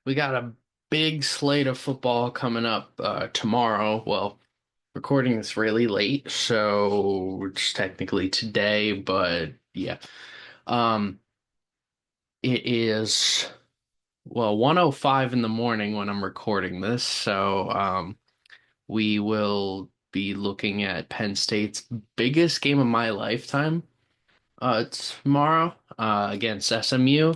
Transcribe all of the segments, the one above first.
We got a big slate of football coming up tomorrow. Well, recording this really late, so it's technically today, but yeah. Um, it is 1:05 in the morning when I'm recording this, so we will be looking at Penn State's biggest game of my lifetime tomorrow against SMU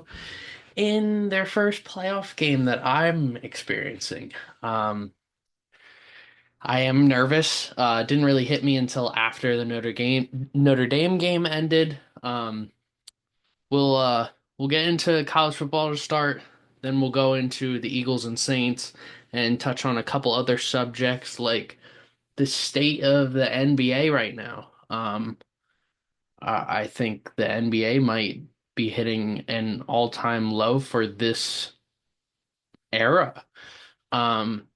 in their first playoff game that I'm experiencing. Um, I am nervous. Didn't really hit me until after the Notre Dame game ended. We'll uh we'll get into college football to start, then we'll go into the Eagles and Saints and touch on a couple other subjects like the state of the NBA right now. I think the NBA might be hitting an all-time low for this era. Um,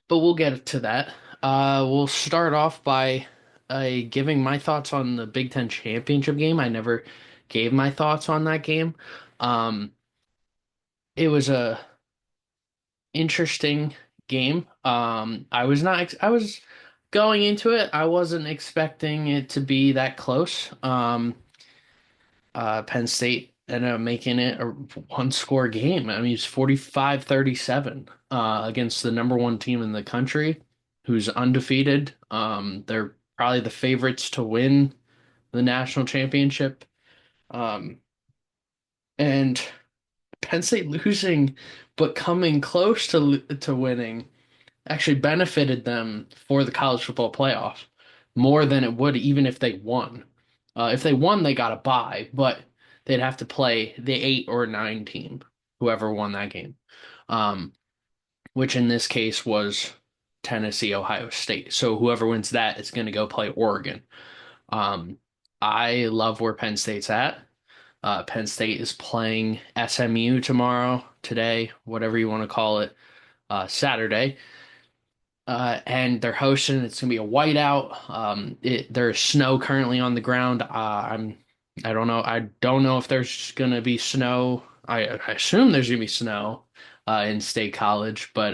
but we'll get to that. We'll start off by giving my thoughts on the Big Ten championship game. I never gave my thoughts on that game. Um, it was a interesting game. I was going into it. I wasn't expecting it to be that close. Penn State ended up making it a one score game. I mean, it's 45-37 against the number one team in the country who's undefeated. They're probably the favorites to win the national championship. Um, and Penn State losing, but coming close to winning actually benefited them for the college football playoff more than it would even if they won. If they won, they got a bye, but they'd have to play the 8 or 9 team, whoever won that game, um, which in this case was Tennessee, Ohio State. So whoever wins that is going to go play Oregon. Um, I love where Penn State's at. Penn State is playing SMU tomorrow, today, whatever you want to call it, Saturday. And they're hosting. It's gonna be a whiteout. There's snow currently on the ground. I don't know. I don't know if there's gonna be snow. I assume there's gonna be snow in State College, but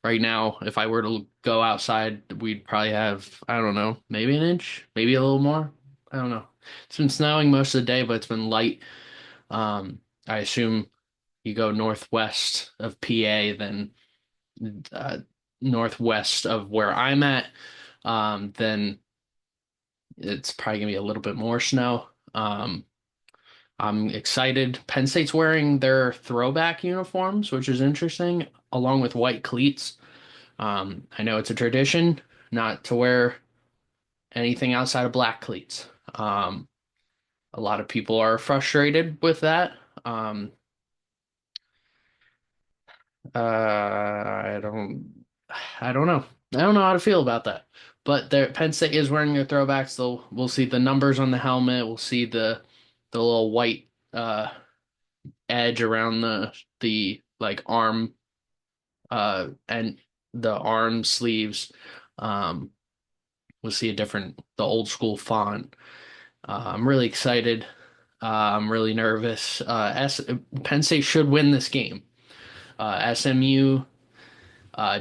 right now, if I were to go outside, we'd probably have, I don't know, maybe an inch, maybe a little more. I don't know. It's been snowing most of the day, but it's been light. I assume you go northwest of PA, then uh, northwest of where I'm at, then it's probably gonna be a little bit more snow. I'm excited. Penn State's wearing their throwback uniforms, which is interesting, along with white cleats. I know it's a tradition not to wear anything outside of black cleats. A lot of people are frustrated with that. I don't, I don't know. I don't know how to feel about that. But Penn State is wearing their throwbacks. We'll see the numbers on the helmet. We'll see the little white edge around the like arm and the arm sleeves. Um, we'll see the old school font. I'm really excited. I'm really nervous. Penn State should win this game. SMU.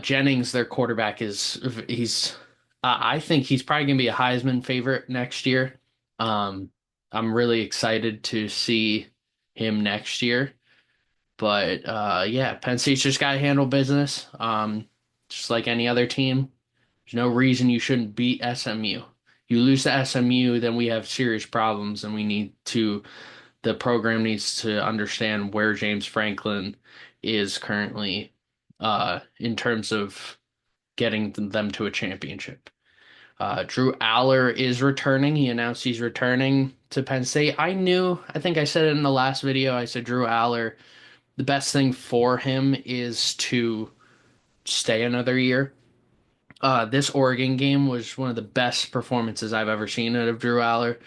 Jennings, their quarterback, he's I think he's probably gonna be a Heisman favorite next year. Um, I'm really excited to see him next year. But yeah, Penn State's just gotta handle business. Just like any other team. There's no reason you shouldn't beat SMU. You lose to SMU, then we have serious problems, and the program needs to understand where James Franklin is currently in terms of getting them to a championship. Drew Aller is returning. He announced he's returning to Penn State. I think I said it in the last video. I said Drew Aller, the best thing for him is to stay another year. This Oregon game was one of the best performances I've ever seen out of Drew Aller.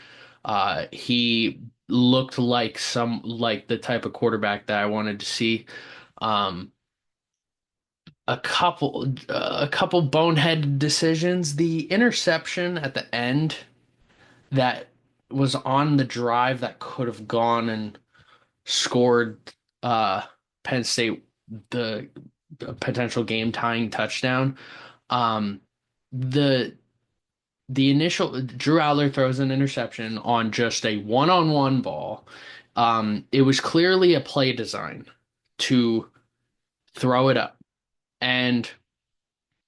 He looked like the type of quarterback that I wanted to see. Um, a couple bonehead decisions. The interception at the end that was on the drive that could have gone and scored uh Penn State. the potential game tying touchdown. Um, the the initial Drew Aller throws an interception on just a one-on-one ball. It was clearly a play design to throw it up. And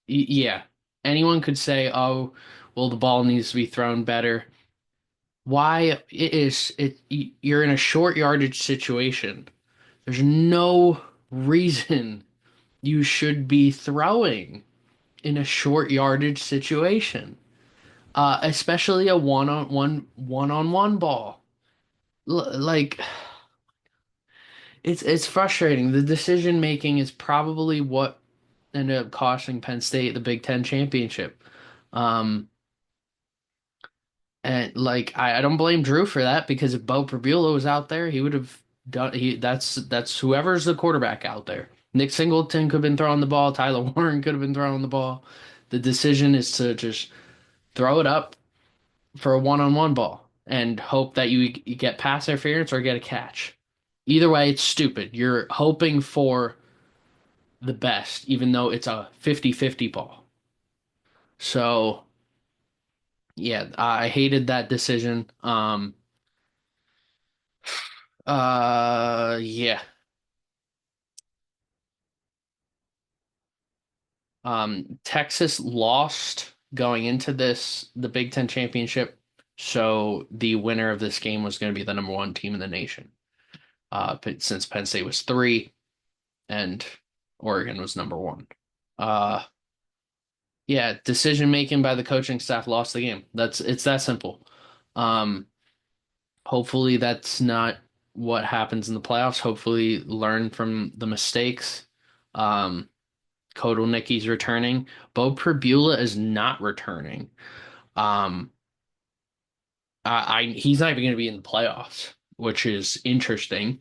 yeah, anyone could say, "Oh, well, the ball needs to be thrown better." Why it is it you're in a short yardage situation. There's no reason you should be throwing in a short yardage situation. Especially a one-on-one ball. Like it's frustrating. The decision making is probably what ended up costing Penn State the Big Ten championship. Um, and like I don't blame Drew for that because if Bo Prabula was out there, he would have done he that's whoever's the quarterback out there. Nick Singleton could have been throwing the ball, Tyler Warren could have been throwing the ball. The decision is to just throw it up for a one-on-one ball and hope that you get pass interference or get a catch. Either way, it's stupid. You're hoping for the best, even though it's a 50-50 ball. So, yeah, I hated that decision. Yeah. Texas lost going into the Big Ten championship. So the winner of this game was going to be the number one team in the nation. But since Penn State was three, and Oregon was number one. Uh, yeah, decision making by the coaching staff lost the game. It's that simple. Um, hopefully that's not what happens in the playoffs. Hopefully learn from the mistakes. Um, Kotelnicki's returning. Bo Prabula is not returning. Um, he's not even going to be in the playoffs, which is interesting.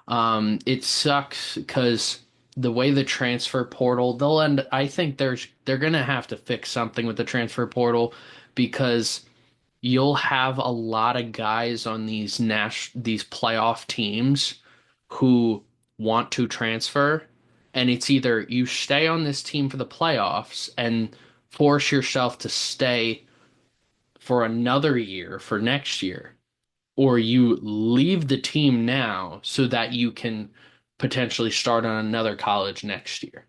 It sucks because the way the transfer portal, I think they're going to have to fix something with the transfer portal because you'll have a lot of guys on these playoff teams who want to transfer, and it's either you stay on this team for the playoffs and force yourself to stay for another year for next year, or you leave the team now so that you can potentially start on another college next year.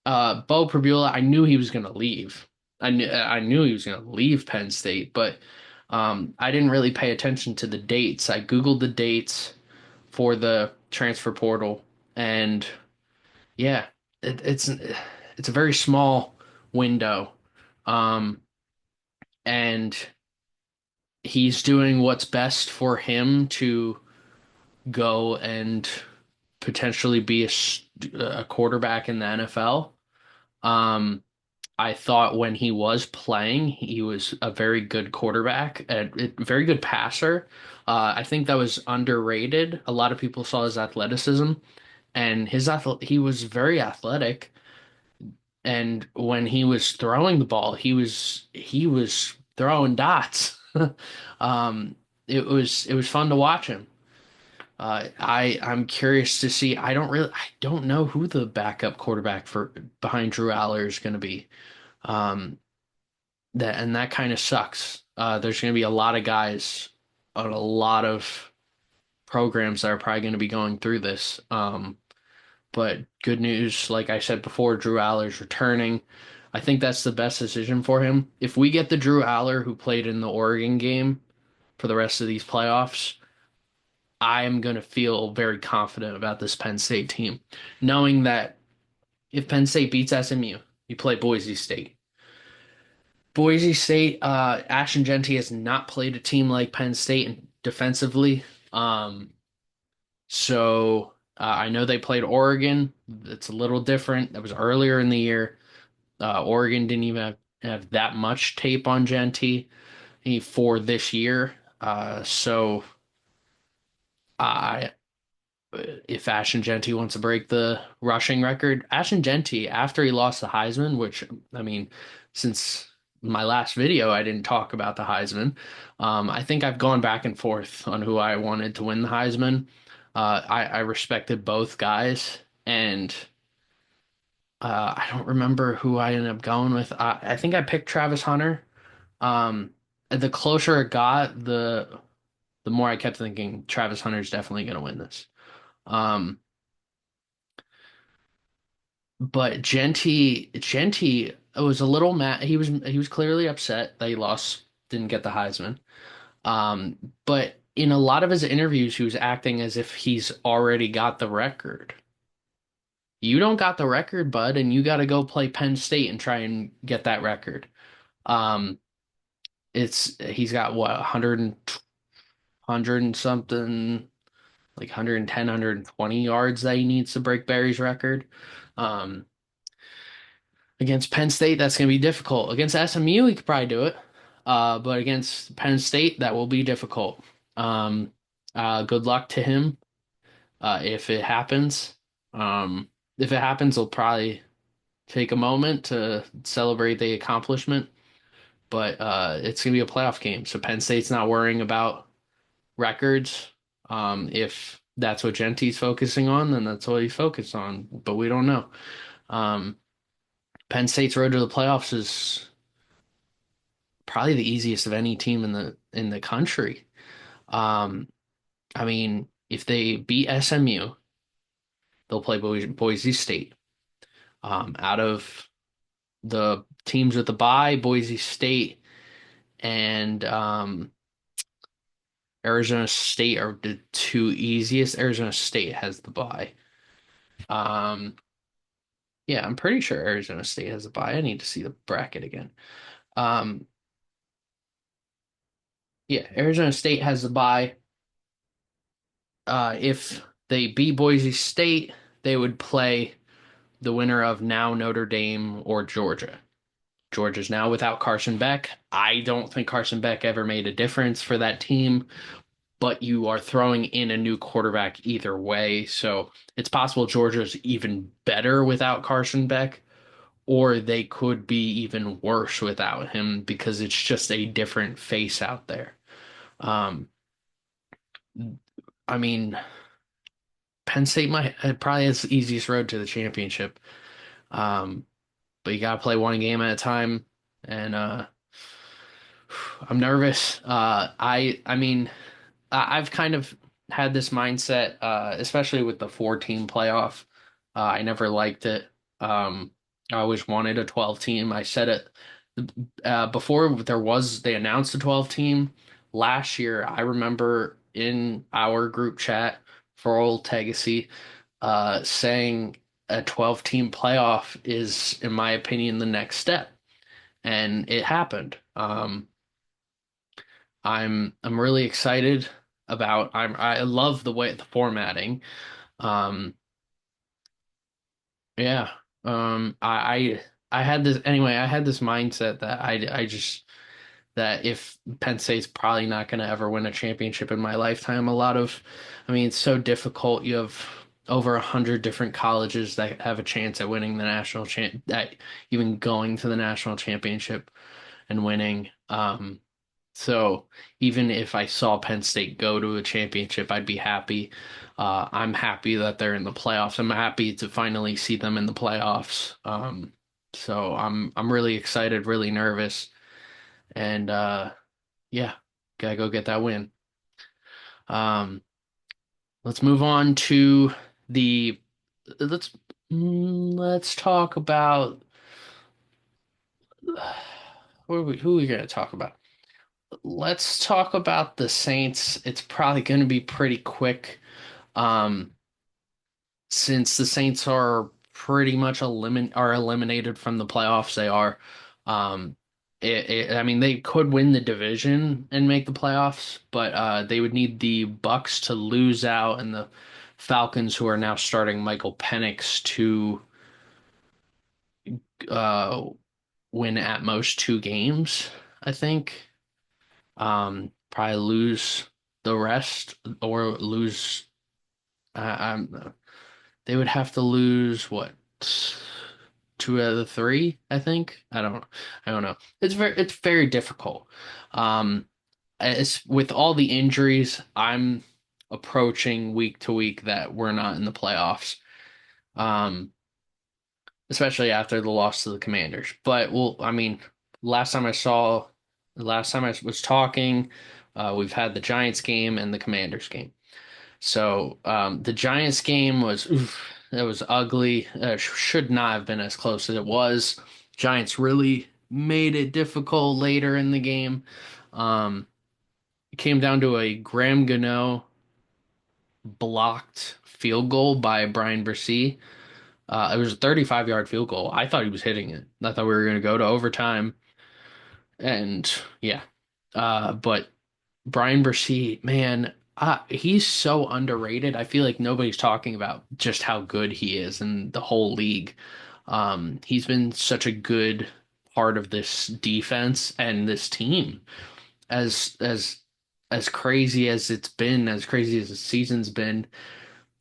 Bo Prabula, I knew he was going to leave. I knew he was going to leave Penn State, but I didn't really pay attention to the dates. I Googled the dates for the transfer portal, and yeah, it's a very small window, um, and he's doing what's best for him to go and potentially be a quarterback in the NFL. Um, I thought when he was playing, he was a very good quarterback, a very good passer. I think that was underrated. A lot of people saw his athleticism, and he was very athletic. And when he was throwing the ball, he was throwing dots. Um, it was fun to watch him. I'm curious to see. I don't know who the backup quarterback for behind Drew Aller is going to be. Um, that kind of sucks. There's going to be a lot of guys on a lot of programs that are probably going to be going through this. But good news, like I said before, Drew Aller's returning. I think that's the best decision for him. If we get the Drew Aller who played in the Oregon game for the rest of these playoffs, I am going to feel very confident about this Penn State team, knowing that if Penn State beats SMU, you play Boise State. Boise State, Ashton Jeanty has not played a team like Penn State defensively. I know they played Oregon. It's a little different. That was earlier in the year. Oregon didn't even have that much tape on Jeanty for this year. So I if Ashton Jeanty wants to break the rushing record, Ashton Jeanty, after he lost the Heisman, which, I mean, since my last video, I didn't talk about the Heisman. I think I've gone back and forth on who I wanted to win the Heisman. I respected both guys, and I don't remember who I ended up going with. I think I picked Travis Hunter. Um, the closer it got, the more I kept thinking Travis Hunter's definitely going to win this. Um, but Genty was a little mad. He was clearly upset that he lost, didn't get the Heisman. Um, but in a lot of his interviews, he was acting as if he's already got the record. You don't got the record, bud, and you got to go play Penn State and try and get that record. Um, he's got what 100 and something, like 110, 120 yards that he needs to break Barry's record. Um, Against Penn State, that's going to be difficult. Against SMU, he could probably do it. But against Penn State, that will be difficult. Um, good luck to him if it happens. If it happens, he'll probably take a moment to celebrate the accomplishment. But it's going to be a playoff game, so Penn State's not worrying about records. If that's what Genty's focusing on, then that's what he's focused on. But we don't know. Um, Penn State's road to the playoffs is probably the easiest of any team in the country. Um, I mean, if they beat SMU, they'll play Boise State. Out of the teams with the bye, Boise State and Arizona State are the two easiest. Arizona State has the bye. Um, yeah, I'm pretty sure Arizona State has the bye. I need to see the bracket again. Um, yeah, Arizona State has the bye. If they beat Boise State, they would play the winner of now Notre Dame or Georgia. Georgia's now without Carson Beck. I don't think Carson Beck ever made a difference for that team, but you are throwing in a new quarterback either way. So it's possible Georgia's even better without Carson Beck, or they could be even worse without him because it's just a different face out there. Um, I mean, Penn State might probably has the easiest road to the championship. Um, but you gotta play one game at a time, and I'm nervous. I mean, I've kind of had this mindset, especially with the four-team playoff. I never liked it. I always wanted a 12 team. I said it before they announced a 12 team last year. I remember in our group chat for old Legacy, saying a 12 team playoff is, in my opinion, the next step, and it happened. I'm really excited about. I love the way the formatting. Um, yeah. I had this anyway. I had this mindset that I just that if Penn State's probably not going to ever win a championship in my lifetime. I mean, it's so difficult. You have over 100 different colleges that have a chance at winning the that even going to the national championship and winning. So even if I saw Penn State go to a championship, I'd be happy. I'm happy that they're in the playoffs. I'm happy to finally see them in the playoffs. So I'm really excited, really nervous, and yeah, gotta go get that win. Um, let's move on to the let's let's talk about who are we gonna talk about? Let's talk about the Saints. It's probably gonna be pretty quick. Um, since the Saints are pretty much eliminated from the playoffs, they are. Um, I mean, they could win the division and make the playoffs, but they would need the Bucks to lose out and the Falcons, who are now starting Michael Penix, to uh, win at most two games, I think. Probably lose the rest or lose. I'm They would have to lose what, two out of the three, I think. I don't know. It's very difficult. As with all the injuries, I'm approaching week to week that we're not in the playoffs. Um, Especially after the loss to the Commanders. But well, I mean, last time I saw, last time I was talking, we've had the Giants game and the Commanders game. So the Giants game was oof, it was ugly. Should not have been as close as it was. Giants really made it difficult later in the game. Um, it came down to a Graham Gano blocked field goal by Brian Bresee. It was a 35-yard field goal. I thought he was hitting it. I thought we were going to go to overtime. And yeah. But Brian Bresee, man, he's so underrated. I feel like nobody's talking about just how good he is in the whole league. He's been such a good part of this defense and this team. As as as crazy as it's been, as crazy as the season's been,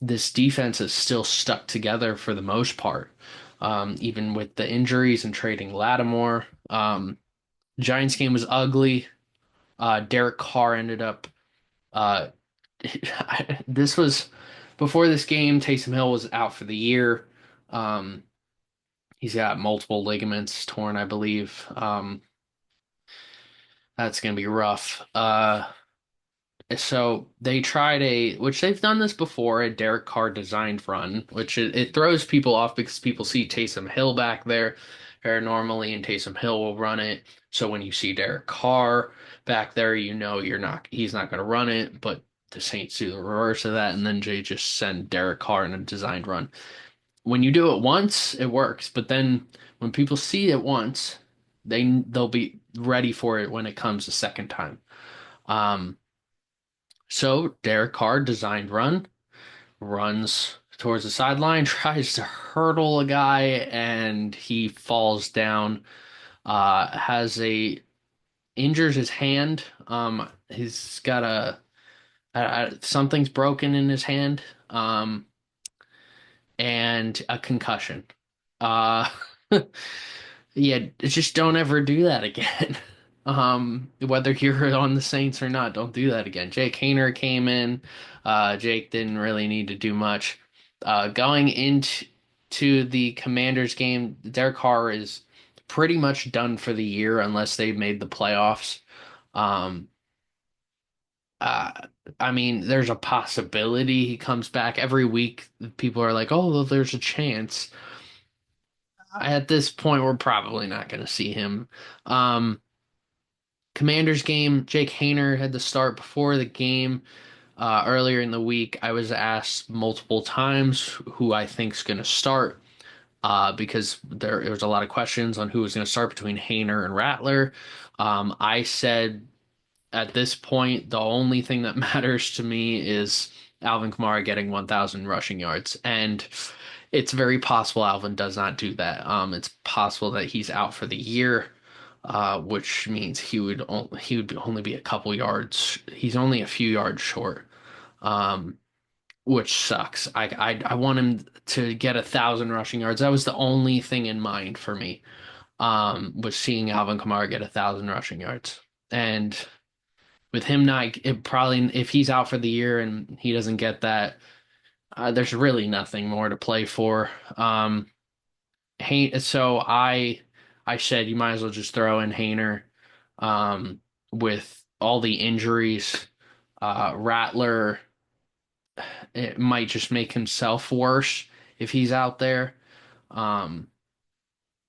this defense is still stuck together for the most part. Even with the injuries and trading Lattimore. Giants game was ugly. Derek Carr ended up uh, this was before this game. Taysom Hill was out for the year. Um, he's got multiple ligaments torn, I believe. That's gonna be rough. So they tried which they've done this before, a Derek Carr designed run, which it throws people off because people see Taysom Hill back there normally, and Taysom Hill will run it. So when you see Derek Carr back there, he's not going to run it. But the Saints do the reverse of that, and then they just send Derek Carr in a designed run. When you do it once, it works, but then when people see it once, they'll be ready for it when it comes the second time. Um, so Derek Carr designed run, runs towards the sideline, tries to hurdle a guy, and he falls down. Has a injures his hand. He's got something's broken in his hand. And a concussion. Uh, yeah, just don't ever do that again. Whether you're on the Saints or not, don't do that again. Jake Haener came in. Jake didn't really need to do much. Going into the Commanders game, Derek Carr is pretty much done for the year unless they made the playoffs. Um, uh, I mean, there's a possibility he comes back every week. People are like, "Oh, well, there's a chance." At this point, we're probably not going to see him. Um, Commanders game, Jake Haener had to start before the game. Earlier in the week, I was asked multiple times who I think's going to start because there was a lot of questions on who was going to start between Haener and Rattler. I said at this point, the only thing that matters to me is Alvin Kamara getting 1,000 rushing yards. And it's very possible Alvin does not do that. It's possible that he's out for the year, which means he would only be a couple yards. He's only a few yards short, um, which sucks. I want him to get 1,000 rushing yards. That was the only thing in mind for me. Was seeing Alvin Kamara get 1,000 rushing yards. And with him not, it probably if he's out for the year and he doesn't get that, there's really nothing more to play for. So I said you might as well just throw in Haener, with all the injuries. Rattler, it might just make himself worse if he's out there. Um,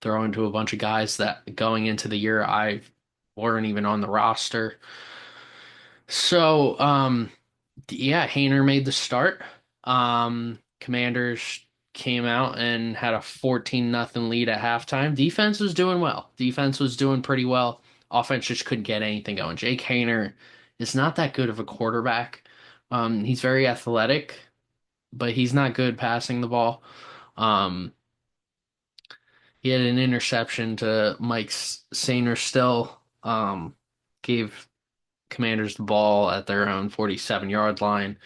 Throw into a bunch of guys that going into the year I weren't even on the roster. So, yeah, Hayner made the start. Commanders came out and had a 14-0 lead at halftime. Defense was doing well. Defense was doing pretty well. Offense just couldn't get anything going. Jake Hayner is not that good of a quarterback. He's very athletic, but he's not good passing the ball. Um, he had an interception to Mike Sainer. Gave Commanders the ball at their own 47-yard line.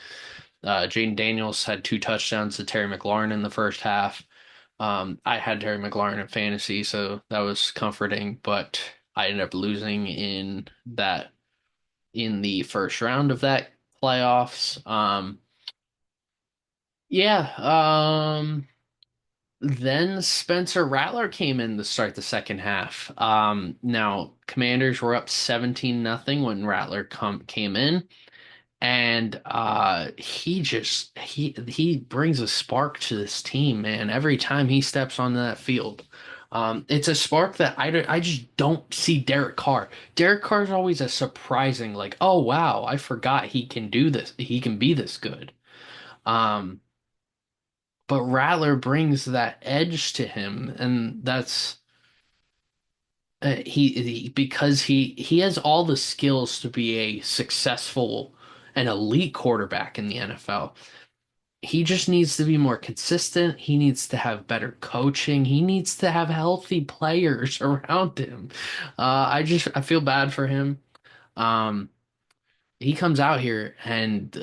Jaden Daniels had two touchdowns to Terry McLaurin in the first half. I had Terry McLaurin in fantasy, so that was comforting, but I ended up losing in the first round of that playoffs. Yeah. Then Spencer Rattler came in to start the second half. Now Commanders were up 17-0 when Rattler came in, and he brings a spark to this team, man. Every time he steps on that field, it's a spark that I just don't see Derek Carr. Derek Carr is always a surprising, like, oh wow, I forgot he can do this. He can be this good. Um, but Rattler brings that edge to him, and that's because he has all the skills to be a successful and elite quarterback in the NFL. He just needs to be more consistent. He needs to have better coaching. He needs to have healthy players around him. I feel bad for him. Um, he comes out here and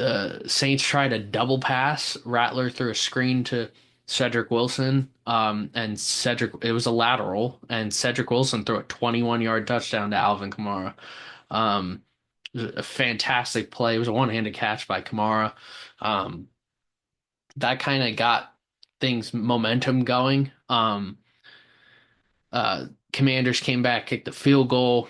Saints try to double pass. Rattler threw a screen to Cedric Wilson. And Cedric, it was a lateral, and Cedric Wilson threw a 21-yard touchdown to Alvin Kamara. Um, it was a fantastic play. It was a one-handed catch by Kamara. Um, that kind of got things momentum going. Commanders came back, kicked the field goal.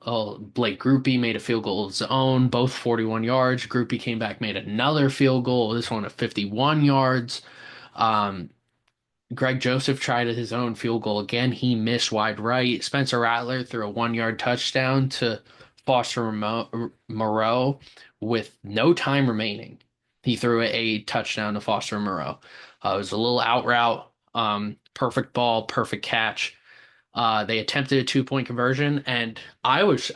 Blake Grupe made a field goal of his own, both 41 yards. Grupe came back, made another field goal, this one at 51 yards. Um, Greg Joseph tried his own field goal again. He missed wide right. Spencer Rattler threw a 1 yard touchdown to Moreau with no time remaining. He threw a touchdown to Foster Moreau. It was a little out route, perfect ball, perfect catch. They attempted a 2-point conversion, and I was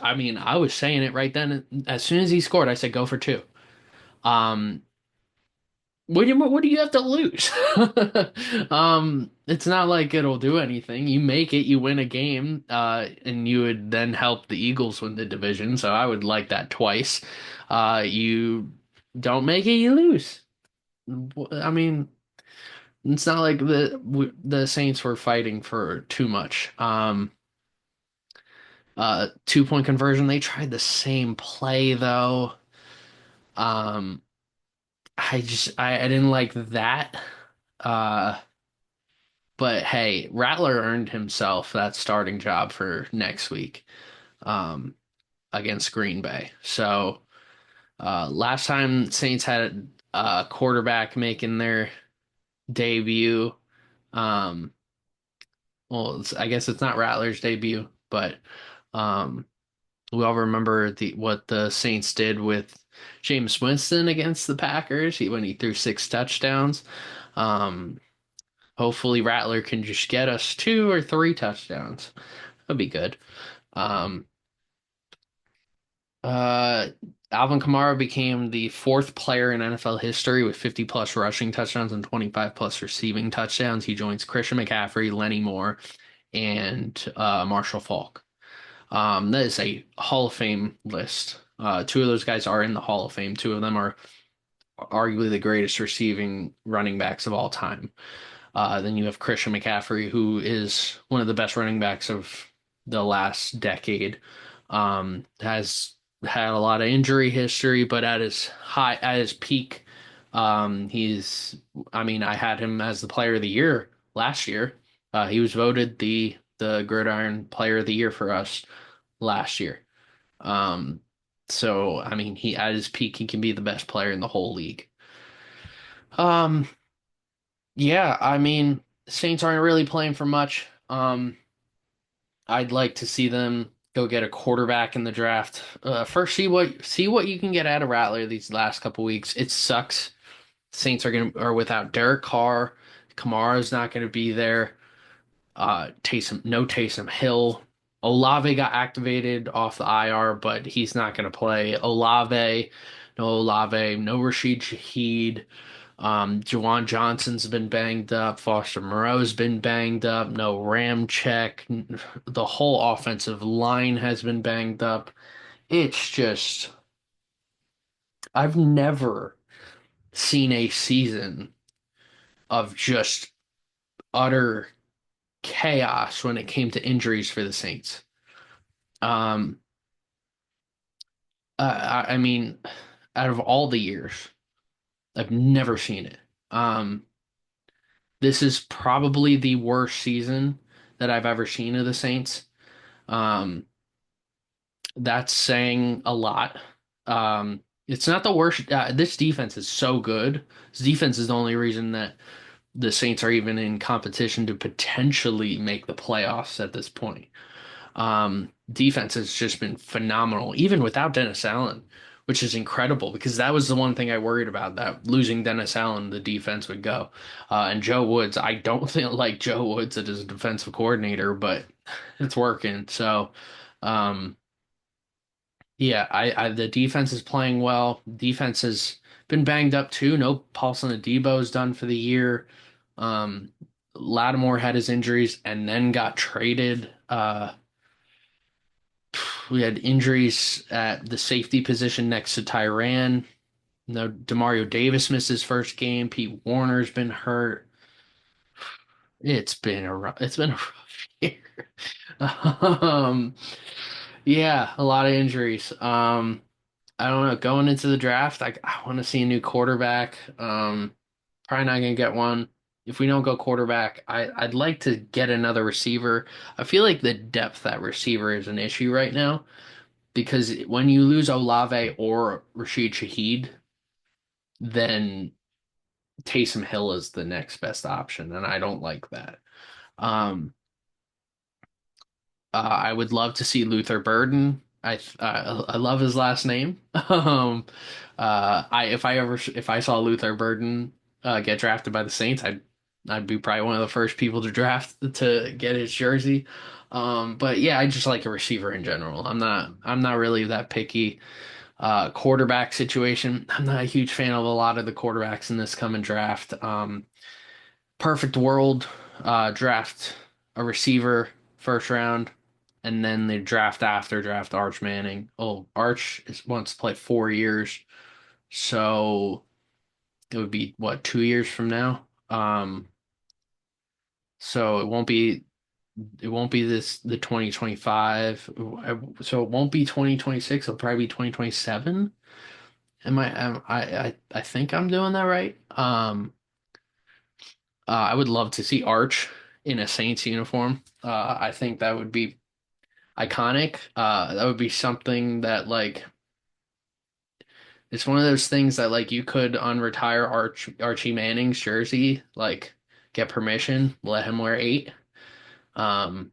saying it right then. As soon as he scored, I said, go for two. Um, what do you have to lose? It's not like it'll do anything. You make it, you win a game, and you would then help the Eagles win the division. So I would like that twice. You don't make it, you lose. I mean, it's not like the Saints were fighting for too much. 2-point conversion. They tried the same play though. Um, I didn't like that. Uh, but hey, Rattler earned himself that starting job for next week, um, against Green Bay. So, last time Saints had a quarterback making their debut, um, well, I guess it's not Rattler's debut, but um, we all remember the what the Saints did with James Winston against the Packers when he threw 6 touchdowns. Um, Hopefully Rattler can just get us 2 or 3 touchdowns. That'd be good. Um, uh, Alvin Kamara became the fourth player in NFL history with 50 plus rushing touchdowns and 25 plus receiving touchdowns. He joins Christian McCaffrey, Lenny Moore, and Marshall Faulk. That is a Hall of Fame list. Two of those guys are in the Hall of Fame. Two of them are arguably the greatest receiving running backs of all time. Then you have Christian McCaffrey, who is one of the best running backs of the last decade. Has had a lot of injury history, but at his peak, he's. I mean, I had him as the Player of the Year last year. He was voted the Gridiron Player of the Year for us last year. Um, so I mean, he at his peak, he can be the best player in the whole league. Um, yeah, I mean, Saints aren't really playing for much. I'd like to see them go get a quarterback in the draft. First, see what you can get out of Rattler these last couple weeks. It sucks. Saints are without Derek Carr. Kamara's not gonna be there. Taysom Hill. Olave got activated off the IR, but he's not gonna play. Olave, no Rashid Shaheed. Juwan Johnson's been banged up. Foster Moreau's been banged up. No Ramczyk. The whole offensive line has been banged up. It's just, I've never seen a season of just utter chaos when it came to injuries for the Saints. Um, I mean, out of all the years. I've never seen it. Um, this is probably the worst season that I've ever seen of the Saints. Um, that's saying a lot. It's not the worst. This defense is so good. This defense is the only reason that the Saints are even in competition to potentially make the playoffs at this point. Defense has just been phenomenal, even without Dennis Allen, which is incredible because that was the one thing I worried about, that losing Dennis Allen, the defense would go. And Joe Woods, I don't think like Joe Woods as a defensive coordinator, but it's working. So, um, yeah, the defense is playing well. Defense has been banged up too. No Paulson Adebo is done for the year. Um, Lattimore had his injuries and then got traded. We had injuries at the safety position next to Tyrann. No, Demario Davis missed his first game. Pete Warner's been hurt. It's been a rough year. Um, yeah, a lot of injuries. I don't know. Going into the draft, I want to see a new quarterback. Probably not gonna get one. If we don't go quarterback, I'd like to get another receiver. I feel like the depth at receiver is an issue right now because when you lose Olave or Rashid Shaheed, then Taysom Hill is the next best option, and I don't like that. Um, I would love to see Luther Burden. I love his last name. I if I saw Luther Burden get drafted by the Saints, I'd be probably one of the first people to draft to get his jersey. But yeah, I just like a receiver in general. I'm not really that picky. Quarterback situation, I'm not a huge fan of a lot of the quarterbacks in this coming draft. Perfect world, draft a receiver first round, and then the draft Arch Manning. Oh, wants to play 4 years, so it would be what, 2 years from now. So it won't be this the 2025. So it won't be 2026. It'll probably be 2027. I think I'm doing that right. I would love to see Arch in a Saints uniform. I think that would be iconic. That would be something that like it's one of those things that like you could unretire Archie Manning's jersey, like get permission, let him wear eight. Um,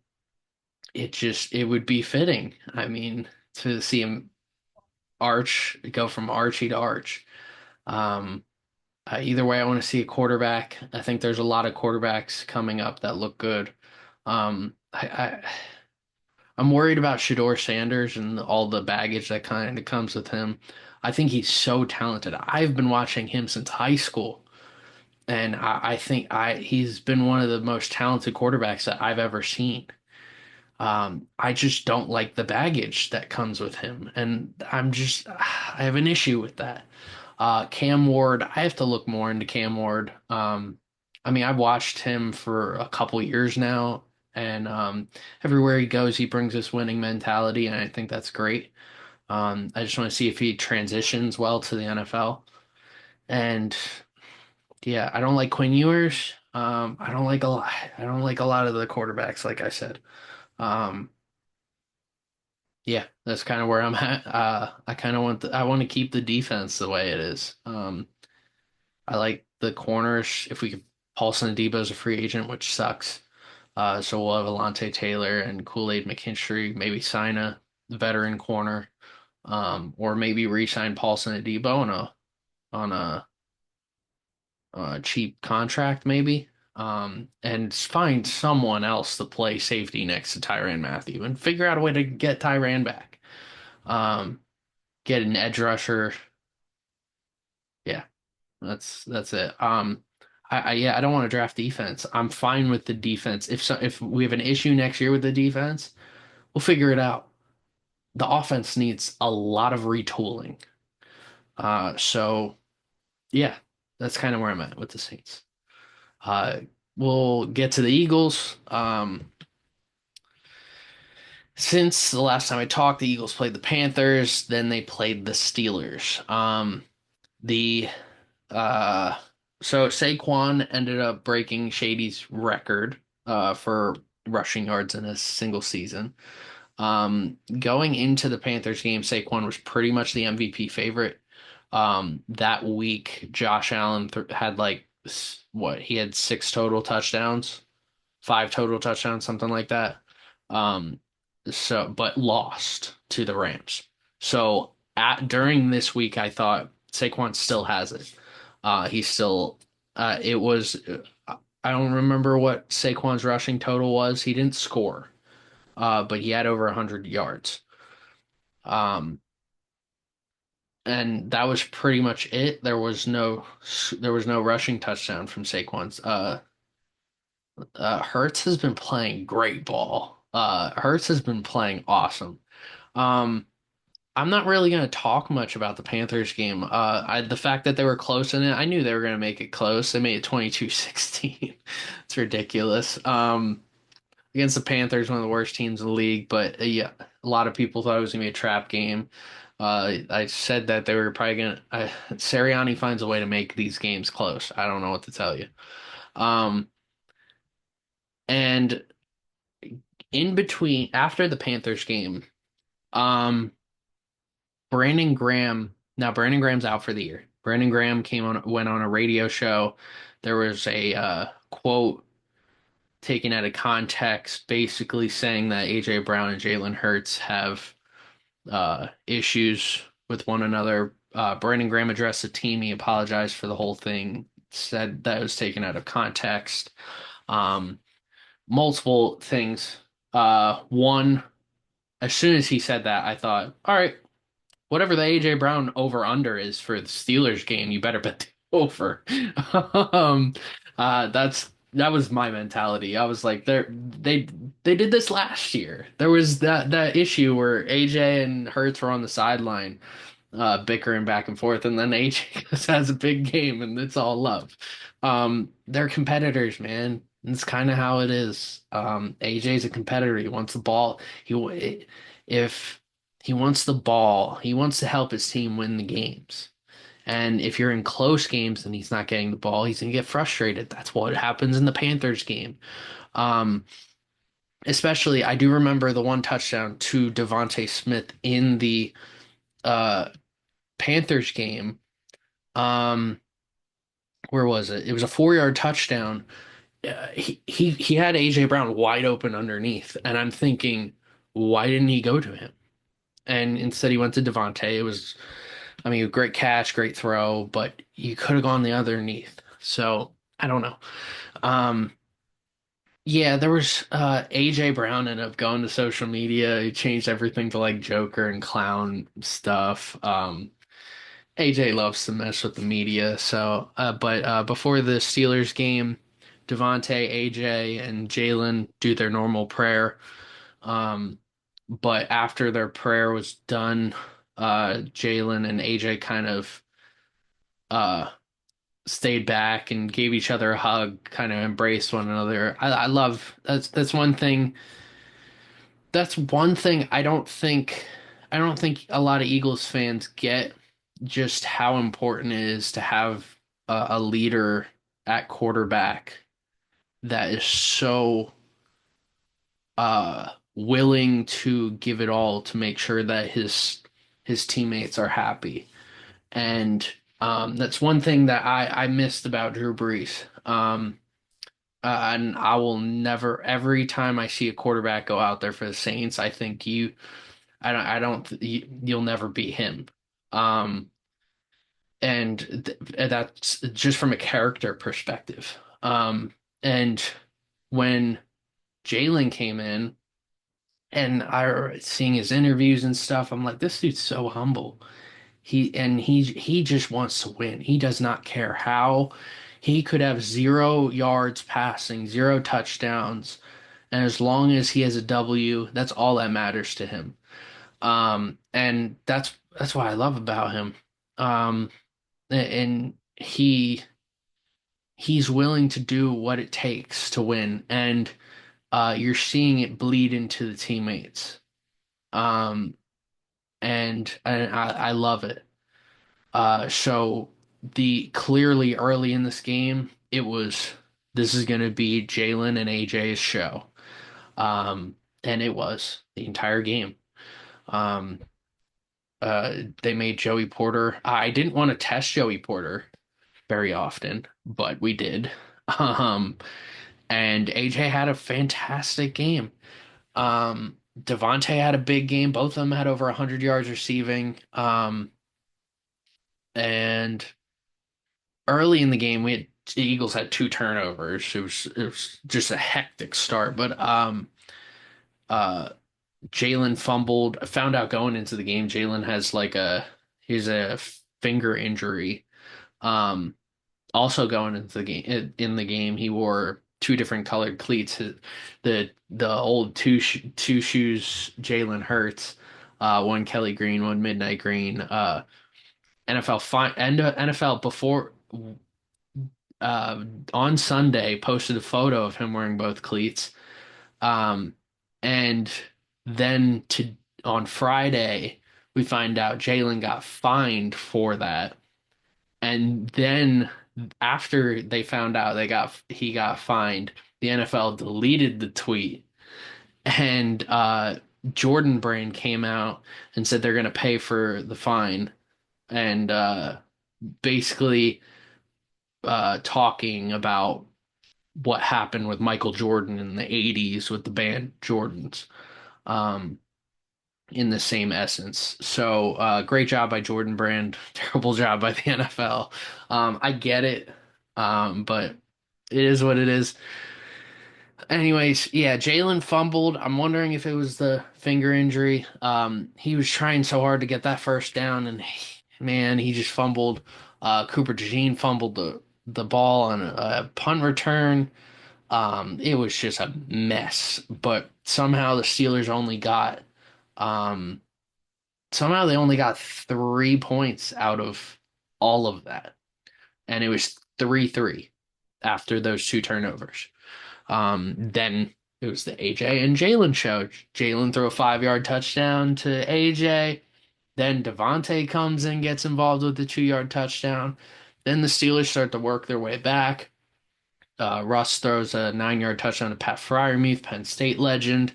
it would be fitting. I mean, to see him Arch go from Archie to Arch. Um, Either way, I want to see a quarterback. I think there's a lot of quarterbacks coming up that look good. I'm worried about Shador Sanders and all the baggage that kind of comes with him. I think he's so talented. I've been watching him since high school, and I think I he's been one of the most talented quarterbacks that I've ever seen. I just don't like the baggage that comes with him, and I have an issue with that. Cam Ward, I have to look more into Cam Ward. I mean, I've watched him for a couple years now, and everywhere he goes, he brings this winning mentality, and I think that's great. I just want to see if he transitions well to the NFL. And yeah, I don't like Quinn Ewers. I don't like a lot of the quarterbacks, like I said. Um, yeah, that's kind of where I'm at. I kind of I want to keep the defense the way it is. I like the corners. If we could, Paulson Adebo's a free agent, which sucks. So we'll have Alontae Taylor and Kool-Aid McKinstry, maybe sign a veteran corner, or maybe re-sign Paulson Adebo on a cheap contract, maybe. And find someone else to play safety next to Tyrann Mathieu and figure out a way to get Tyrann back. Um, get an edge rusher. Yeah, that's it. Yeah, I don't want to draft defense. I'm fine with the defense. If we have an issue next year with the defense, we'll figure it out. The offense needs a lot of retooling. So yeah, that's kind of where I'm at with the Saints. Uh, we'll get to the Eagles. Since the last time I talked, the Eagles played the Panthers, then they played the Steelers. The uh so Saquon ended up breaking Shady's record for rushing yards in a single season. Going into the Panthers game, Saquon was pretty much the MVP favorite. That week, Josh Allen th had like what he had six total touchdowns, five total touchdowns, something like that. Um, but lost to the Rams. So at during this week, I thought Saquon still has it. He still, it was, I don't remember what Saquon's rushing total was. He didn't score, but he had over 100 yards. Um, and that was pretty much it. There was no rushing touchdown from Saquon's. Hurts has been playing great ball. Hurts has been playing awesome. Um, I'm not really going to talk much about the Panthers game. The fact that they were close in it, I knew they were going to make it close. They made it 22-16. It's ridiculous. Against the Panthers, one of the worst teams in the league, but yeah, a lot of people thought it was going to be a trap game. I said that they were probably going to. Sirianni finds a way to make these games close. I don't know what to tell you. Um, and in between, after the Panthers game, um, Brandon Graham. Now Brandon Graham's out for the year. Brandon Graham went on a radio show. There was a quote taken out of context, basically saying that AJ Brown and Jalen Hurts have issues with one another. Brandon Graham addressed the team. He apologized for the whole thing. Said that it was taken out of context. Um, Multiple things. One, as soon as he said that, I thought, all right, whatever the AJ Brown over under is for the Steelers game, you better bet the over. um, that was my mentality. I was like, they did this last year. There was that issue where AJ and Hurts were on the sideline, bickering back and forth, and then AJ just has a big game, and it's all love. They're competitors, man. It's kind of how it is. AJ's a competitor. He wants the ball. If he wants the ball. He wants to help his team win the games. And if you're in close games and he's not getting the ball, he's going to get frustrated. That's what happens in the Panthers game. Um, Especially, I do remember the one touchdown to Devontae Smith in the uh, Panthers game. Um, where was it? It was a 4 yard touchdown. He had AJ Brown wide open underneath, and I'm thinking, why didn't he go to him? And instead, he went to Devontae. It was I mean, great catch, great throw, but you could have gone the other underneath. So I don't know. Um, yeah, there was AJ Brown ended up going to social media. He changed everything to like Joker and clown stuff. AJ loves to mess with the media. So, but before the Steelers game, Devontae, AJ, and Jalen do their normal prayer. Um, but after their prayer was done, Jalen and AJ kind of uh stayed back and gave each other a hug, kind of embraced one another. I love that's one thing. That's one thing I don't think a lot of Eagles fans get just how important it is to have a leader at quarterback that is so willing to give it all to make sure that his teammates are happy. And that's one thing that I missed about Drew Brees. And I will never, every time I see a quarterback go out there for the Saints, I think I don't, you'll never beat him. Um, and that's just from a character perspective. And when Jalen came in and I seeing his interviews and stuff, I'm like, this dude's so humble. He just wants to win. He does not care how. He could have 0 yards passing, zero touchdowns, and as long as he has a W, that's all that matters to him. And that's what I love about him. Um, and he's willing to do what it takes to win, and you're seeing it bleed into the teammates. Um, and I love it. So the clearly early in this game, it was this is going to be Jalen and AJ's show. And it was the entire game. Um, they made Joey Porter. I didn't want to test Joey Porter very often, but we did. Um, and AJ had a fantastic game. Devontae had a big game. Both of them had over 100 yards receiving. And early in the game, the Eagles had two turnovers. It was just a hectic start. But uh, Jalen fumbled. I found out going into the game, Jalen has like he's a finger injury. Um, Also going into the game in the game, he wore two different colored cleats. The old two shoes Jalen Hurts, one Kelly Green, one Midnight Green. NFL before uh on Sunday posted a photo of him wearing both cleats. Um, and then to on Friday we find out Jalen got fined for that. And then after they found out he got fined, the NFL deleted the tweet and Jordan Brand came out and said they're going to pay for the fine and basically talking about what happened with Michael Jordan in the 80s with the band Jordans. Um, in the same essence. So, great job by Jordan Brand. Terrible job by the NFL. I get it, but it is what it is. Anyways, yeah, Jalen fumbled. I'm wondering if it was the finger injury. He was trying so hard to get that first down, and man, he just fumbled. Cooper DeJean fumbled the ball on a punt return. It was just a mess. But um, somehow they only got 3 points out of all of that. And it was 3-3 after those two turnovers. Then it was the AJ and Jalen show. Jalen threw a 5 yard touchdown to AJ. Then Devontae comes and gets involved with the 2 yard touchdown. Then the Steelers start to work their way back. Russ throws a 9 yard touchdown to Pat Fryermuth, Penn State legend.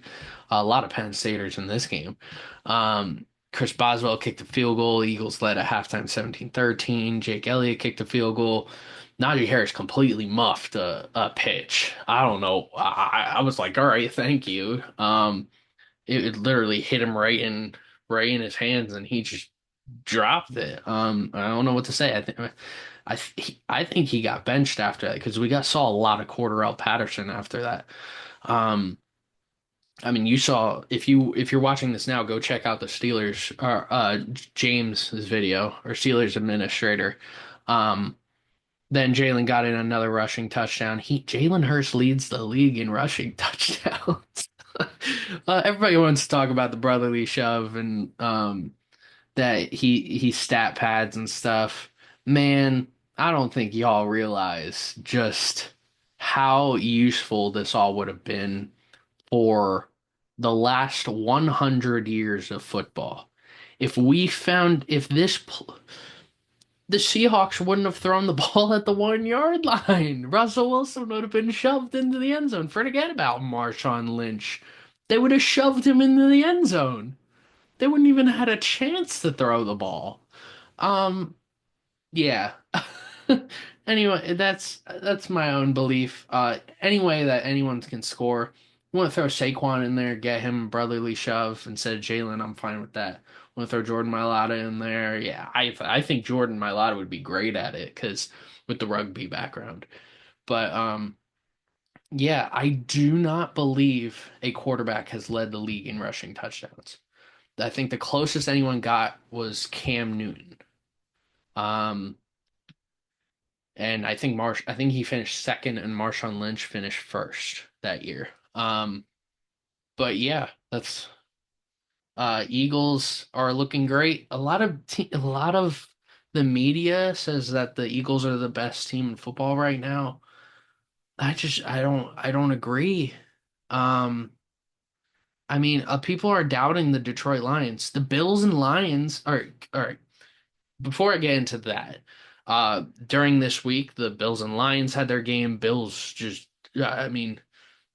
A lot of Penn Staters in this game. Chris Boswell kicked a field goal. Eagles led at halftime 17-13. Jake Elliott kicked a field goal. Najee Harris completely muffed a pitch. I don't know. I was like, all right, thank you. It literally hit him right in his hands, and he just dropped it. I don't know what to say. I think he got benched after that because saw a lot of Cordarrelle Patterson after that. Um, I mean, you saw if you're watching this now, go check out the Steelers James's video or Steelers administrator. Um, then Jalen got in another rushing touchdown. Jalen Hurts leads the league in rushing touchdowns. Everybody wants to talk about the brotherly shove and that he stat pads and stuff. Man, I don't think y'all realize just how useful this all would have been for the last 100 years of football. If the Seahawks wouldn't have thrown the ball at the 1 yard line. Russell Wilson would have been shoved into the end zone. Forget about Marshawn Lynch. They would have shoved him into the end zone. They wouldn't even had a chance to throw the ball. Um, yeah. Anyway, that's my own belief. Any way that anyone can score. You want to throw Saquon in there, get him a brotherly shove instead of Jalen, I'm fine with that. Want to throw Jordan Mailata in there? Yeah, I think Jordan Mailata would be great at it because with the rugby background. But yeah, I do not believe a quarterback has led the league in rushing touchdowns. I think the closest anyone got was Cam Newton. Um, and I think he finished second and Marshawn Lynch finished first that year. But yeah, that's Eagles are looking great. A lot of the media says that the Eagles are the best team in football right now. I don't agree. Um, I mean, people are doubting the Detroit Lions. The Bills and Lions are, all right, before I get into that, during this week, the Bills and Lions had their game. Bills just, I mean,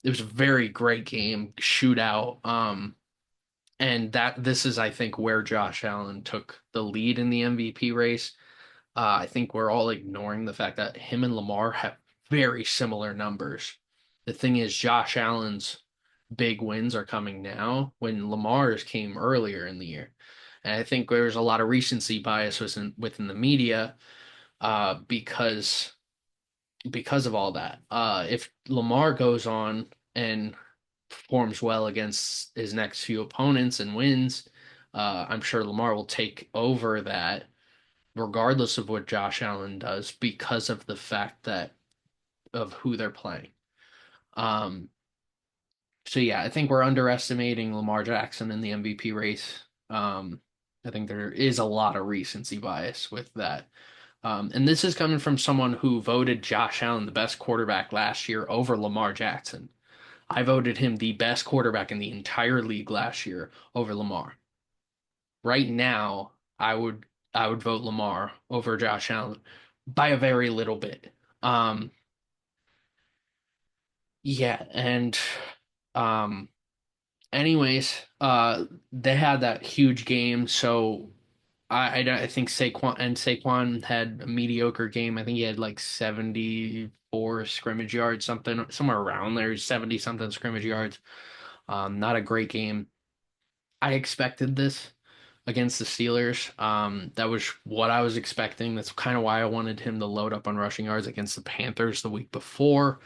it was a very great game, shootout. And that this is, I think, where Josh Allen took the lead in the MVP race. I think we're all ignoring the fact that him and Lamar have very similar numbers. The thing is, Josh Allen's big wins are coming now when Lamar's came earlier in the year. And I think there's a lot of recency bias within the media because of all that. If Lamar goes on and performs well against his next few opponents and wins, I'm sure Lamar will take over that regardless of what Josh Allen does because of the fact that of who they're playing. Um, so yeah, I think we're underestimating Lamar Jackson in the MVP race. I think there is a lot of recency bias with that. And this is coming from someone who voted Josh Allen the best quarterback last year over Lamar Jackson. I voted him the best quarterback in the entire league last year over Lamar. Right now, I would vote Lamar over Josh Allen by a very little bit. Um, yeah, and um, anyways, they had that huge game, so I think Saquon had a mediocre game. I think he had like 74 scrimmage yards, something somewhere around there, 70 something scrimmage yards. Not a great game. I expected this against the Steelers. That was what I was expecting. That's kind of why I wanted him to load up on rushing yards against the Panthers the week before.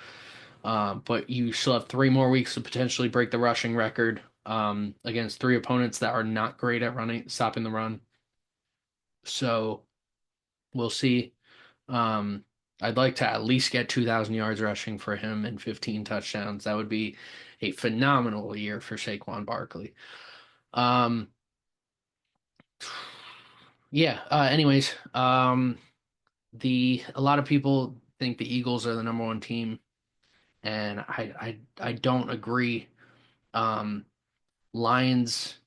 But you still have 3 more weeks to potentially break the rushing record against three opponents that are not great at stopping the run. So we'll see. Um, I'd like to at least get 2,000 yards rushing for him and 15 touchdowns. That would be a phenomenal year for Saquon Barkley. Um, yeah. Anyways, the a lot of people think the Eagles are the number one team, and I don't agree. Um, Lions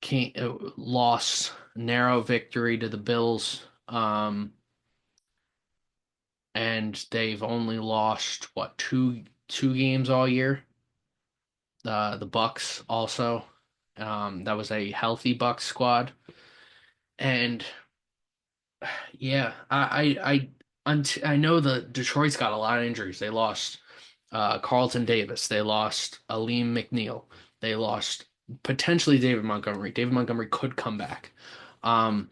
can't lost narrow victory to the Bills, and they've only lost what two games all year. The Bucks also, that was a healthy Bucks squad, and yeah, I know the Detroit's got a lot of injuries. They lost Carlton Davis. They lost Aleem McNeil. They lost potentially David Montgomery. David Montgomery could come back. Um,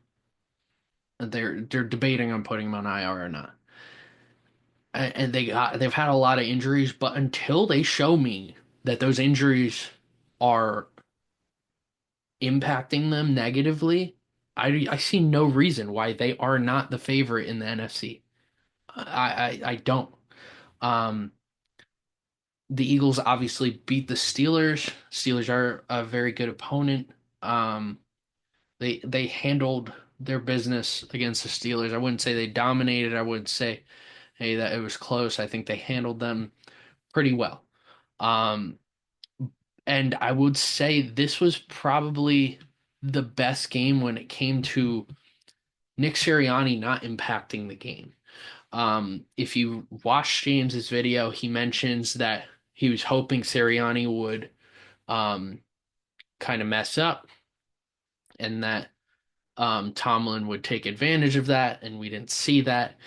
they're debating on putting him on IR or not. And they've had a lot of injuries, but until they show me that those injuries are impacting them negatively, I see no reason why they are not the favorite in the NFC. I don't. Um, the Eagles obviously beat the Steelers. Steelers are a very good opponent. Um, they handled their business against the Steelers. I wouldn't say they dominated. I wouldn't say, hey, that it was close. I think they handled them pretty well. Um, and I would say this was probably the best game when it came to Nick Sirianni not impacting the game. If you watch James's video, he mentions that he was hoping Sirianni would um, kind of mess up and that Tomlin would take advantage of that, and we didn't see that.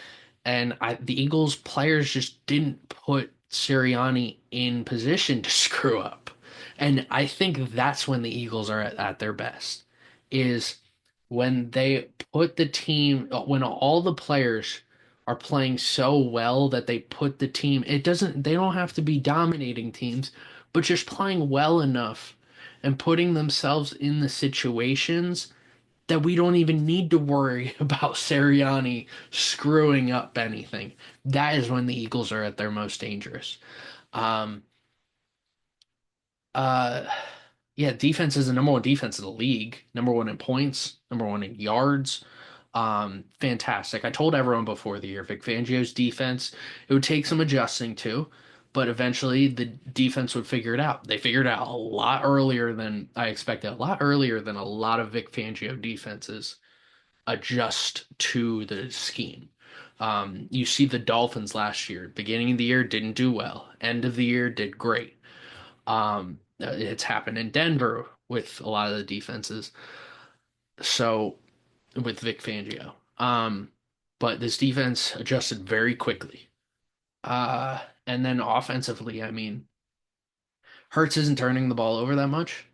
And the Eagles players just didn't put Sirianni in position to screw up. And I think that's when the Eagles are at their best, is when they put the team, when all the players are playing so well that they put the team, they don't have to be dominating teams, but just playing well enough and putting themselves in the situations that we don't even need to worry about Sirianni screwing up anything. That is when the Eagles are at their most dangerous. Um, uh, yeah, defense is the number one defense in the league, number one in points, number one in yards. Fantastic. I told everyone before the year, Vic Fangio's defense, it would take some adjusting to, but eventually the defense would figure it out. They figured it out a lot earlier than I expected, a lot earlier than a lot of Vic Fangio defenses adjust to the scheme. You see the Dolphins last year, beginning of the year didn't do well, end of the year did great. It's happened in Denver with a lot of the defenses. So with Vic Fangio. But this defense adjusted very quickly. And then offensively, I mean, Hurts isn't turning the ball over that much.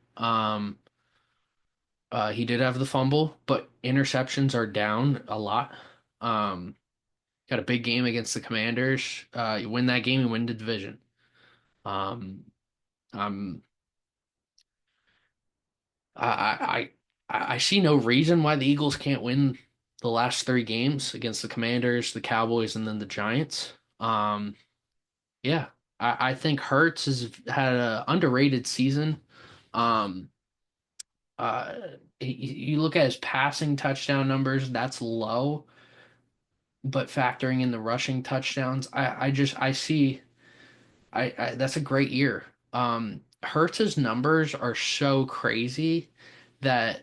He did have the fumble, but interceptions are down a lot. Um, got a big game against the Commanders. You win that game, you win the division. Um, um, I, I see no reason why the Eagles can't win the last three games against the Commanders, the Cowboys, and then the Giants. Um, yeah, I think Hurts has had an underrated season. Um, uh, you look at his passing touchdown numbers, that's low, but factoring in the rushing touchdowns, I see I that's a great year. Hurts's numbers are so crazy that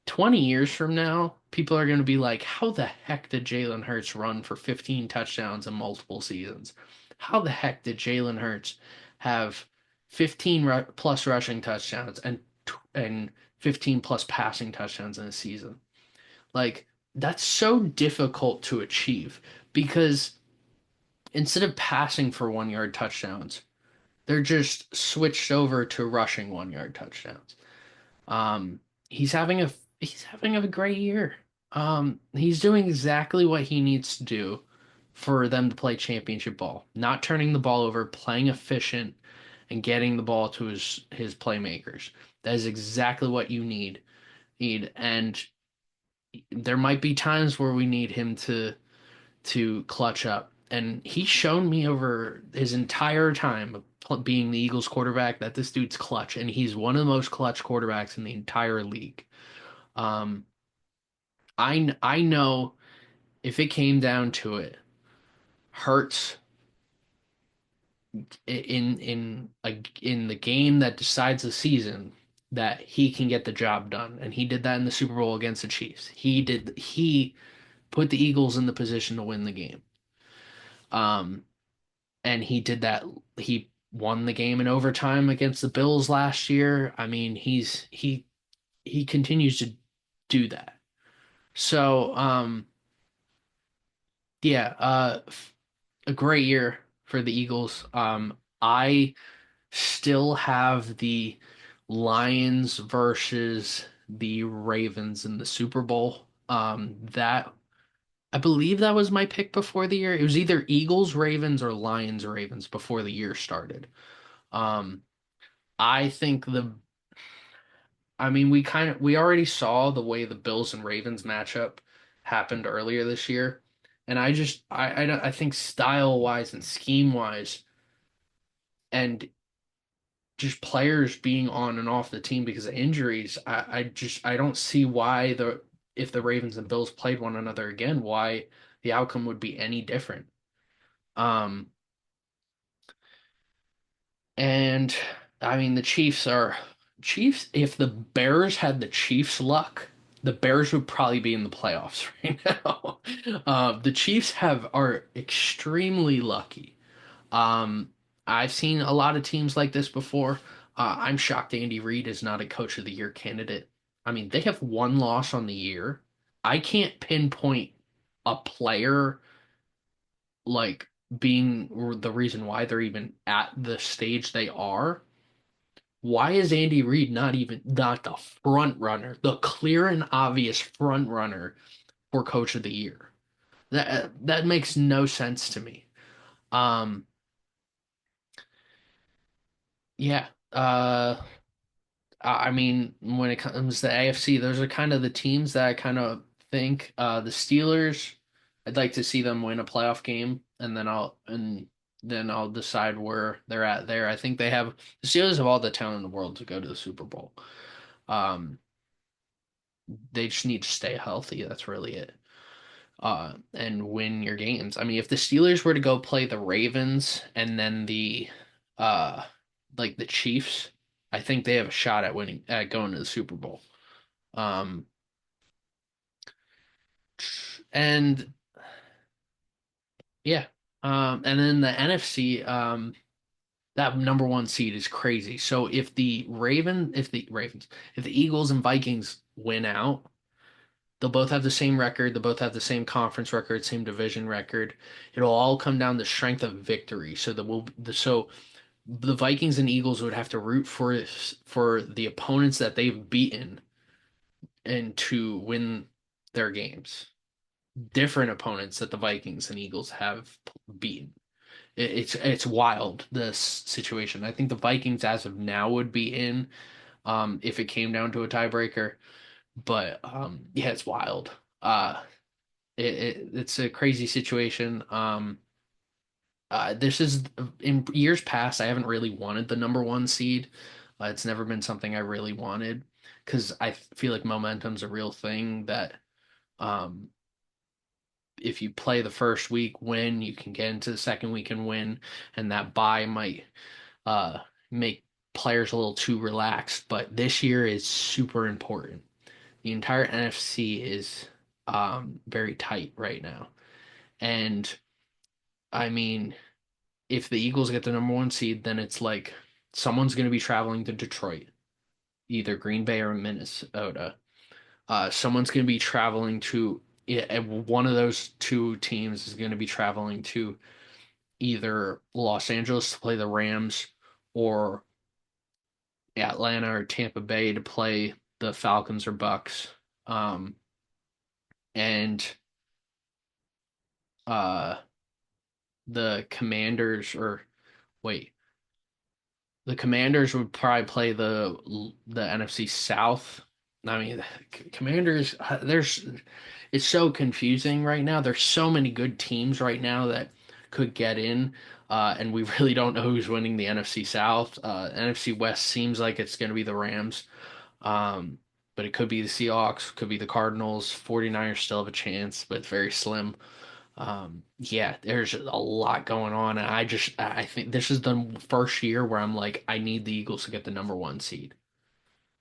20 years from now, people are going to be like, how the heck did Jalen Hurts run for 15 touchdowns in multiple seasons? How the heck did Jalen Hurts have 15 plus rushing touchdowns and 15 plus passing touchdowns in a season? Like, that's so difficult to achieve because instead of passing for 1 yard touchdowns, they're just switched over to rushing 1 yard touchdowns. Um, he's having a great year. He's doing exactly what he needs to do for them to play championship ball. Not turning the ball over, playing efficient, and getting the ball to his playmakers. That is exactly what you need. And there might be times where we need him to clutch up. And he's shown me over his entire time of being the Eagles quarterback that this dude's clutch, and he's one of the most clutch quarterbacks in the entire league. Um, I know if it came down to it, Hurts in the game that decides the season that he can get the job done, and he did that in the Super Bowl against the Chiefs. He put the Eagles in the position to win the game. Um, and he did that. He won the game in overtime against the Bills last year. I mean, he continues to do that. So, yeah, a great year for the Eagles. I still have the Lions versus the Ravens in the Super Bowl. That I believe that was my pick before the year. It was either Eagles, Ravens, or Lions, Ravens before the year started. Um, I think I mean, we already saw the way the Bills and Ravens matchup happened earlier this year, and I think style wise and scheme wise, and just players being on and off the team because of injuries, I don't see why the if the Ravens and Bills played one another again, why the outcome would be any different. Um, and I mean, the Chiefs. If the Bears had the Chiefs' luck, the Bears would probably be in the playoffs right now. The Chiefs are extremely lucky. Um, I've seen a lot of teams like this before. I'm shocked Andy Reid is not a Coach of the Year candidate. I mean, they have one loss on the year. I can't pinpoint a player like being the reason why they're even at the stage they are. Why is Andy Reid not the front runner, the clear and obvious front runner for Coach of the Year? That makes no sense to me. Um, yeah. I mean, when it comes to AFC, those are kind of the teams that I kind of think. The Steelers, I'd like to see them win a playoff game, and then I'll decide where they're at there. I think the Steelers have all the talent in the world to go to the Super Bowl. Um, they just need to stay healthy. That's really it. and win your games. I mean, if the Steelers were to go play the Ravens and then uh like the Chiefs, I think they have a shot at winning at going to the Super Bowl. Um, and yeah, and then the NFC, that number one seed is crazy. So if the Eagles and Vikings win out, they'll both have the same record. They'll both have the same conference record, same division record. It'll all come down to strength of victory. So the Vikings and Eagles would have to root for the opponents that they've beaten and to win their games. Different opponents that the Vikings and Eagles have beaten. It's wild, this situation. I think the Vikings as of now would be in if it came down to a tiebreaker. But yeah, it's wild. It's a crazy situation. This is in years past, I haven't really wanted the number one seed. It's never been something I really wanted because I feel like momentum's a real thing that um, if you play the first week, win, you can get into the second week and win, and that bye might uh, make players a little too relaxed. But this year is super important. The entire NFC is very tight right now. And I mean, if the Eagles get the number one seed, then it's like someone's going to be traveling to Detroit, either Green Bay or Minnesota. Someone's going to be traveling to one of those two teams is going to be traveling to either Los Angeles to play the Rams or Atlanta or Tampa Bay to play the Falcons or Bucks. Um, and uh, the Commanders or wait, the Commanders would probably play the NFC South. I mean, Commanders, there's it's so confusing right now. There's so many good teams right now that could get in, and we really don't know who's winning the NFC South. NFC West seems like it's going to be the Rams, um, but it could be the Seahawks, could be the Cardinals. 49ers still have a chance, but it's very slim. Yeah, there's a lot going on, and I think this is the first year where I'm like, I need the Eagles to get the number one seed,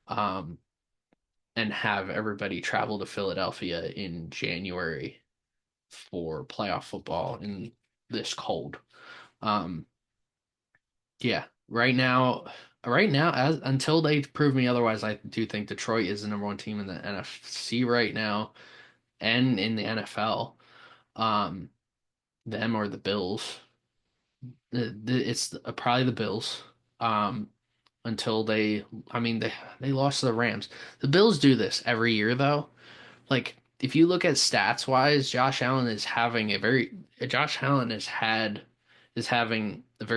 um, and have everybody travel to Philadelphia in January for playoff football in this cold. Um, yeah, right now, as until they prove me otherwise, I do think Detroit is the number one team in the NFC right now and in the NFL. Um, them or the Bills. It's probably the Bills. Um, until I mean, they lost to the Rams. The Bills do this every year, though. Like, if you look at stats wise, Josh Allen is having a very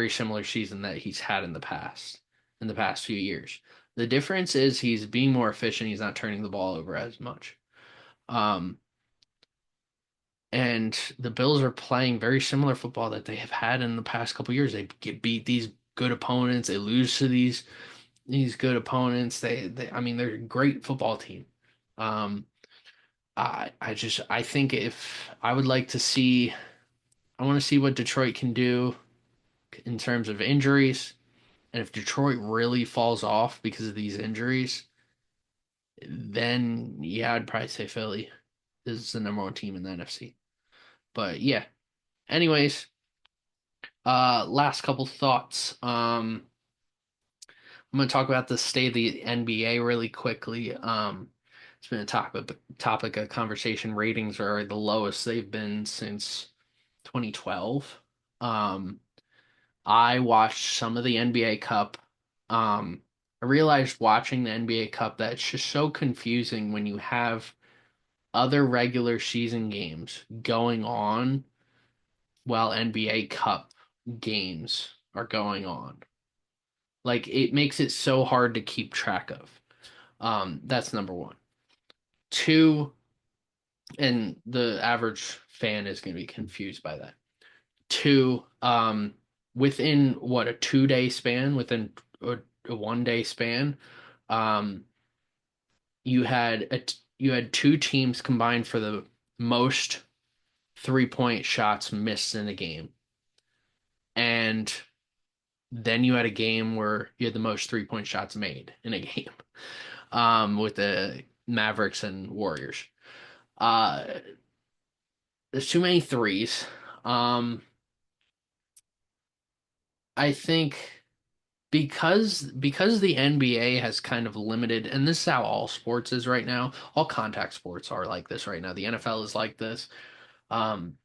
similar season that he's had in the past few years. The difference is he's being more efficient. He's not turning the ball over as much. Um, and the Bills are playing very similar football that they have had in the past couple years. They get beat these good opponents. They lose to these good opponents. I mean, they're a great football team. Um, I think if I would like to see, I want to see what Detroit can do in terms of injuries, and if Detroit really falls off because of these injuries, then yeah, I'd probably say Philly is the number one team in the NFC. But yeah, anyways, last couple thoughts. I'm going to talk about the state of the NBA really quickly. It's been a topic of conversation. Ratings are the lowest they've been since 2012. Um, I watched some of the NBA Cup. I realized watching the NBA Cup that it's just so confusing when you have other regular season games going on while NBA Cup games are going on. Like it makes it so hard to keep track of. That's number one. Two, and the average fan is going to be confused by that. Two, within what a 2 day span, within a 1 day span, um, you had two teams combined for the most. 3-point shots missed in a game. And then you had a game where you had the most 3-point shots made in a game, with the Mavericks and Warriors. Uh, there's too many threes. Um, I think because the NBA has kind of limited, and this is how all sports is right now. All contact sports are like this right now. The NFL is like this. Um,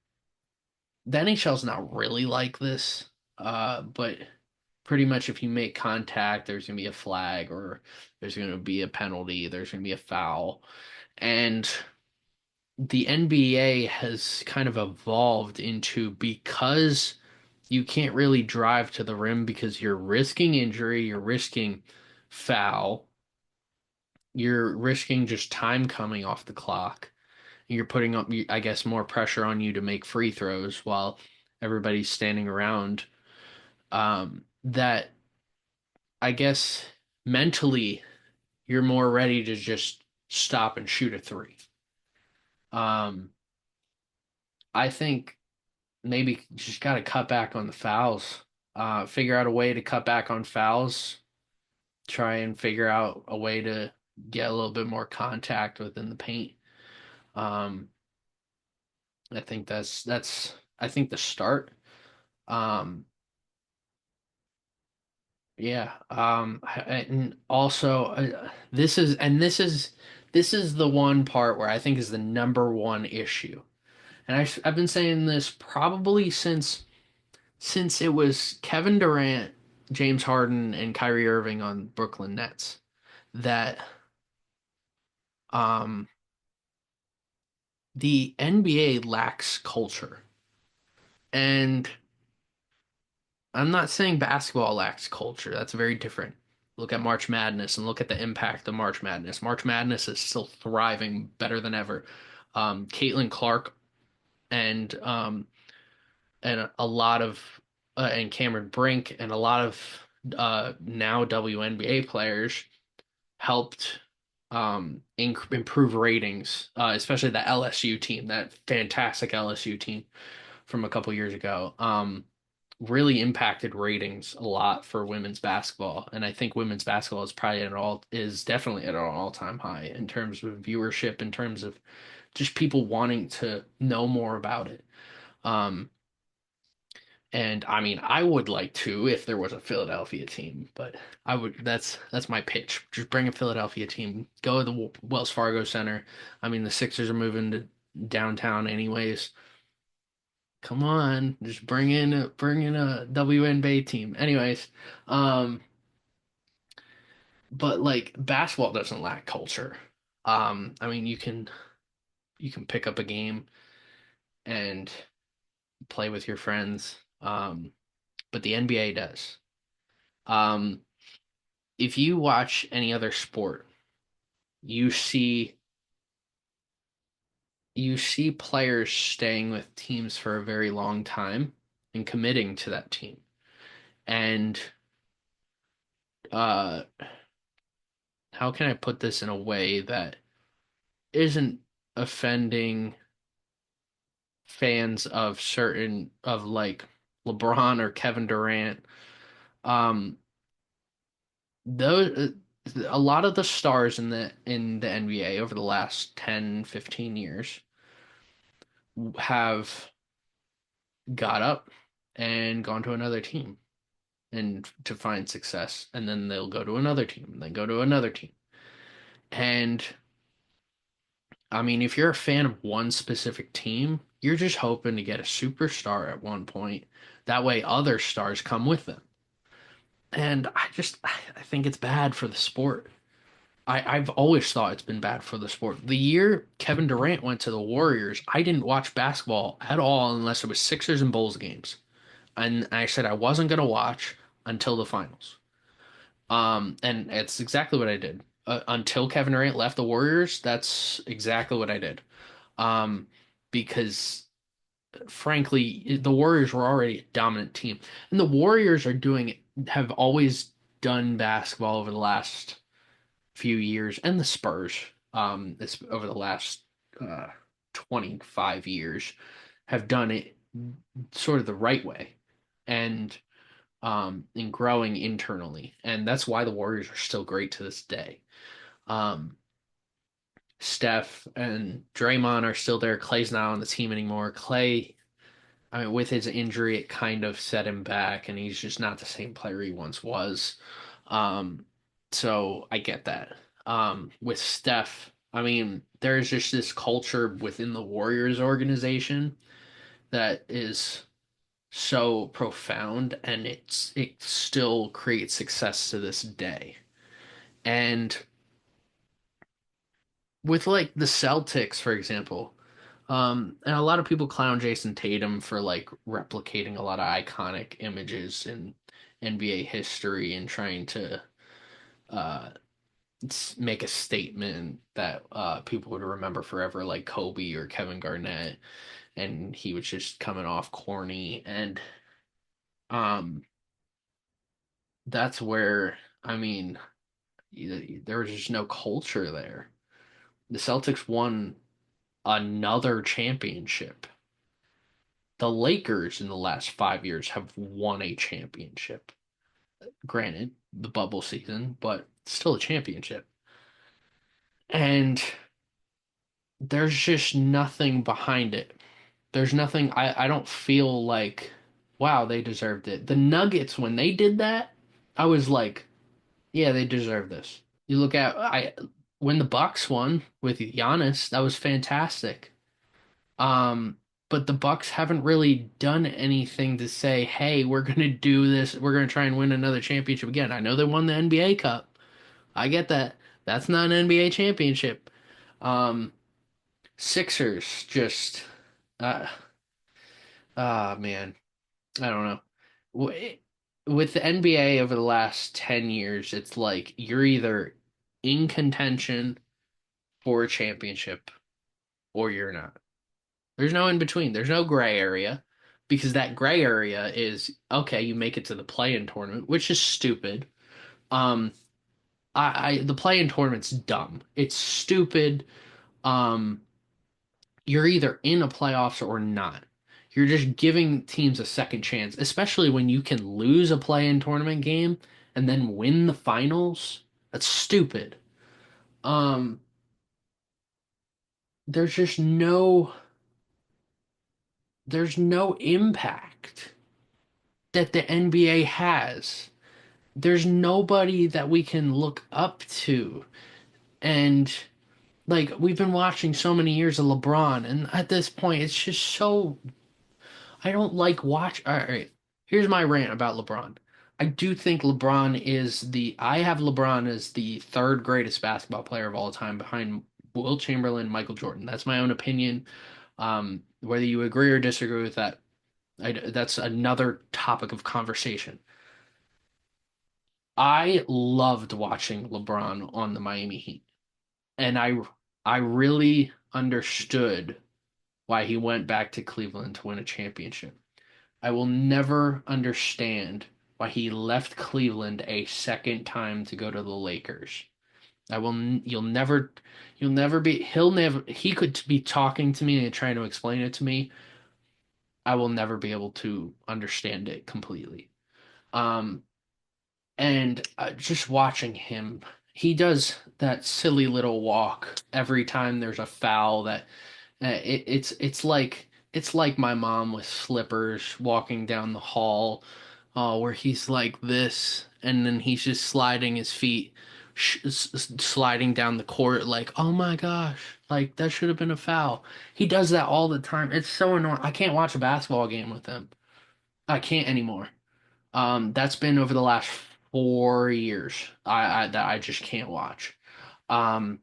the NHL's not really like this, but pretty much if you make contact, there's gonna be a flag or there's gonna be a penalty, there's gonna be a foul, and the NBA has kind of evolved into because you can't really drive to the rim because you're risking injury, you're risking foul, you're risking just time coming off the clock. You're putting up, I guess, more pressure on you to make free throws while everybody's standing around. That I guess mentally you're more ready to just stop and shoot a three. Um, I think maybe just got to cut back on the fouls. Figure out a way to cut back on fouls. Try and figure out a way to get a little bit more contact within the paint. Um, I think that's I think the start. Um, yeah. And also this is the one part where I think is the number one issue. And I've been saying this probably since it was Kevin Durant, James Harden, and Kyrie Irving on Brooklyn Nets that um the NBA lacks culture. And I'm not saying basketball lacks culture. That's very different. Look at March Madness and look at the impact of March Madness. March Madness is still thriving better than ever. Caitlin Clark and a lot of and Cameron Brink and a lot of now WNBA players helped improve ratings, especially the LSU team, that fantastic LSU team from a couple years ago. Really impacted ratings a lot for women's basketball, and I think women's basketball is definitely at an all-time high in terms of viewership, in terms of just people wanting to know more about it. Um, and I mean, I would like to if there was a Philadelphia team, but I would that's my pitch. Just bring a Philadelphia team. Go to the Wells Fargo Center. I mean, the Sixers are moving to downtown anyways. Come on, just bring in a WNBA team. Anyways, um, but like basketball doesn't lack culture. I mean, you can pick up a game and play with your friends. But the NBA does. Um, if you watch any other sport, you see you see players staying with teams for a very long time and committing to that team. And uh how can I put this in a way that isn't offending fans of certain of like LeBron or Kevin Durant? Um those a lot of the stars in the NBA over the last 10, 15 years have got up and gone to another team and to find success, and then they'll go to another team and then go to another team. And I mean, if you're a fan of one specific team, you're just hoping to get a superstar at one point. That way other stars come with them. And I think it's bad for the sport. I've always thought it's been bad for the sport. The year Kevin Durant went to the Warriors, I didn't watch basketball at all unless it was Sixers and Bulls games. And I said I wasn't gonna watch until the finals. And it's exactly what I did. Until Kevin Durant left the Warriors, that's exactly what I did. Um, because frankly, the Warriors were already a dominant team, and the Warriors have always done basketball over the last few years, and the Spurs, this over the last uh 25 years have done it sort of the right way and in growing internally. And that's why the Warriors are still great to this day. Um, Steph and Draymond are still there. Clay's not on the team anymore. Clay, I mean, with his injury, it kind of set him back, and he's just not the same player he once was. Um, so I get that. With Steph, I mean, there's just this culture within the Warriors organization that is so profound, and it still creates success to this day. And with like the Celtics, for example, and a lot of people clown Jason Tatum for like replicating a lot of iconic images in NBA history and trying to uh, make a statement that people would remember forever, like Kobe or Kevin Garnett, and he was just coming off corny, and um, that's where I mean, there was just no culture there. The Celtics won another championship. The Lakers in the last 5 years have won a championship. Granted, the bubble season, but still a championship. And there's just nothing behind it. There's nothing, I don't feel like, wow, they deserved it. The Nuggets, when they did that, I was like, yeah, they deserve this. You look at I when the Bucks won with Giannis, that was fantastic. Um, but the Bucks haven't really done anything to say, "Hey, we're gonna do this. We're gonna try and win another championship again." I know they won the NBA Cup. I get that. That's not an NBA championship. Um, Sixers just, uh, man, I don't know. With the NBA over the last 10 years, it's like you're either in contention for a championship or you're not. There's no in between. There's no gray area because that gray area is okay, you make it to the play-in tournament, which is stupid. Um, the play-in tournament's dumb. It's stupid. Um, you're either in a playoffs or not. You're just giving teams a second chance, especially when you can lose a play-in tournament game and then win the finals. That's stupid. Um, there's just there's no impact that the NBA has. There's nobody that we can look up to. And like we've been watching so many years of LeBron, and at this point, it's just so I don't like watch. All right, here's my rant about LeBron. I do think LeBron is I have LeBron as the third greatest basketball player of all time behind Will Chamberlain, Michael Jordan. That's my own opinion. Whether you agree or disagree with that, that's another topic of conversation. I loved watching LeBron on the Miami Heat, and I really understood why he went back to Cleveland to win a championship. I will never understand why he left Cleveland a second time to go to the Lakers. I will you'll never be he'll never he could be talking to me and trying to explain it to me. I will never be able to understand it completely. Um And just watching him, he does that silly little walk every time there's a foul that it's like my mom with slippers walking down the hall, where he's like this, and then he's just sliding his feet, sliding down the court, like, oh my gosh, like that should have been a foul. He does that all the time. It's so annoying. I can't watch a basketball game with him. I can't anymore. That's been over the last 4 years. That I just can't watch. Um,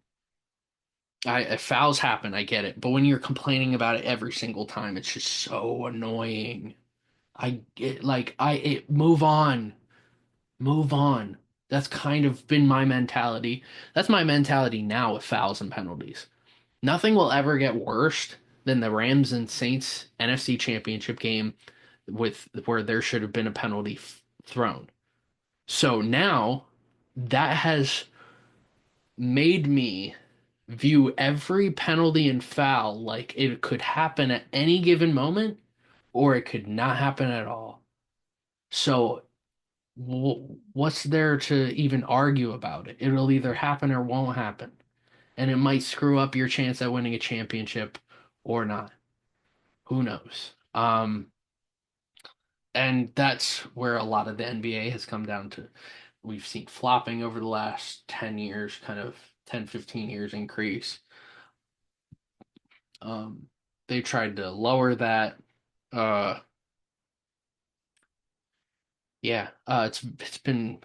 if fouls happen, I get it, but when you're complaining about it every single time, it's just so annoying. I get like move on, move on. That's kind of been my mentality. That's my mentality now with fouls and penalties. Nothing will ever get worse than the Rams and Saints NFC Championship game with where there should have been a penalty thrown. So now that has made me view every penalty and foul like it could happen at any given moment or it could not happen at all. So what's there to even argue about it? It'll either happen or won't happen. And it might screw up your chance at winning a championship or not. Who knows? And that's where a lot of the NBA has come down to. We've seen flopping over the last 10 years, kind of 10, 15 years increase. Um, they tried to lower that. Uh, yeah, it's been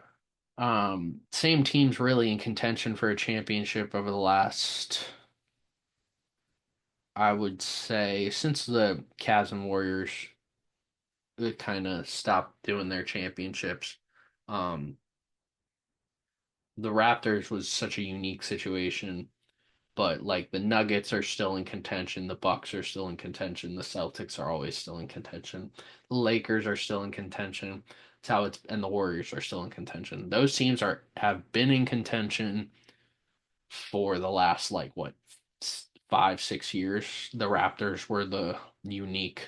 same teams really in contention for a championship over the last, I would say, since the Cavs and Warriors kind of stopped doing their championships. Um, the Raptors was such a unique situation, but like the Nuggets are still in contention, the Bucks are still in contention, the Celtics are always still in contention, the Lakers are still in contention. It's how it's and the Warriors are still in contention. Those teams are have been in contention for the last like what 5, 6 years. The Raptors were the unique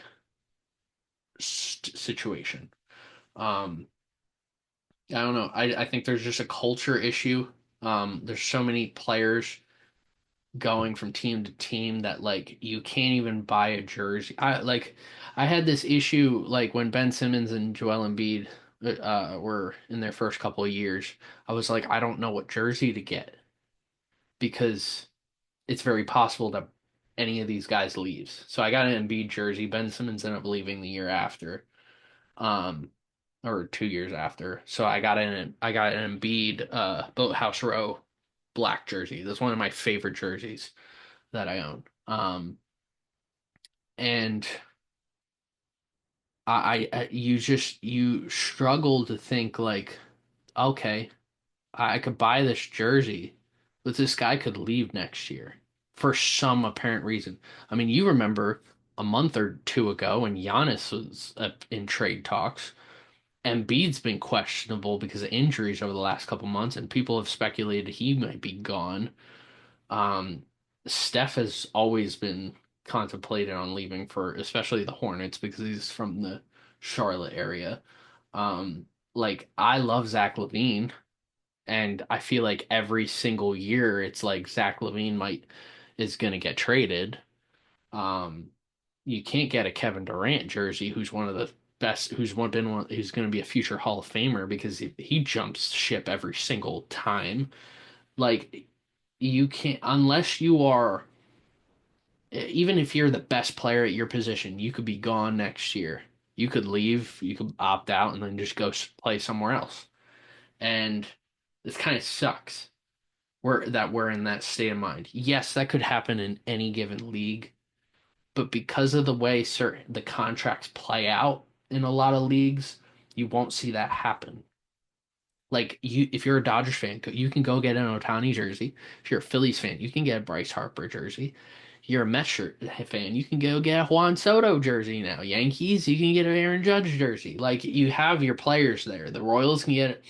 situation. Um, I don't know. I think there's just a culture issue. There's so many players going from team to team that like you can't even buy a jersey. I had this issue like when Ben Simmons and Joel Embiid were in their first couple of years. I was like, I don't know what jersey to get because it's very possible that any of these guys leaves. So I got an Embiid jersey. Ben Simmons ended up leaving the year after. Um, or 2 years after. So I got an Embiid Boathouse Row black jersey. That's one of my favorite jerseys that I own. And you just you struggle to think like, okay, I could buy this jersey, but this guy could leave next year for some apparent reason. I mean, you remember a month or two ago when Giannis was in trade talks. Embiid's been questionable because of injuries over the last couple months, and people have speculated he might be gone. Um, Steph has always been contemplated on leaving for, especially the Hornets, because he's from the Charlotte area. Like I love Zach LaVine, and I feel like every single year it's like Zach LaVine might is gonna get traded. Um, you can't get a Kevin Durant jersey, who's one of the best, who's going to be a future Hall of Famer because he jumps ship every single time. Like you can't unless you are, even if you're the best player at your position, you could be gone next year. You could leave, you could opt out, and then just go play somewhere else. And this kind of sucks. We're in that state of mind. Yes, that could happen in any given league, but because of the way certain the contracts play out in a lot of leagues, you won't see that happen. Like you, if you're a Dodgers fan, you can go get an Ohtani jersey. If you're a Phillies fan, you can get a Bryce Harper jersey. If you're a Mets fan, you can go get a Juan Soto jersey now. Yankees, you can get an Aaron Judge jersey. Like you have your players there. The Royals can get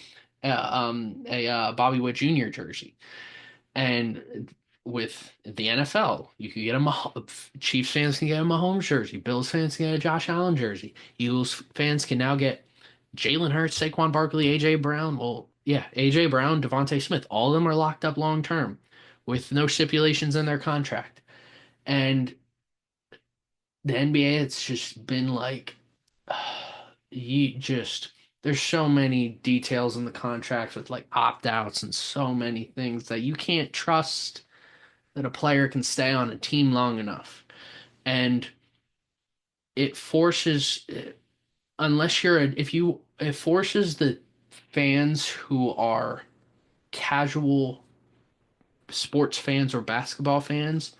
a Bobby Witt Jr. jersey. And with the NFL, you can get Chiefs fans can get a Mahomes jersey. Bills fans can get a Josh Allen jersey. Eagles fans can now get Jalen Hurts, Saquon Barkley, AJ Brown. Well, yeah, AJ Brown, Devontae Smith. All of them are locked up long term with no stipulations in their contract. And the NBA, it's just been like, you just, there's so many details in the contracts with like opt outs and so many things that you can't trust that a player can stay on a team long enough. And it forces, unless you're a, if you, it forces the fans who are casual sports fans or basketball fans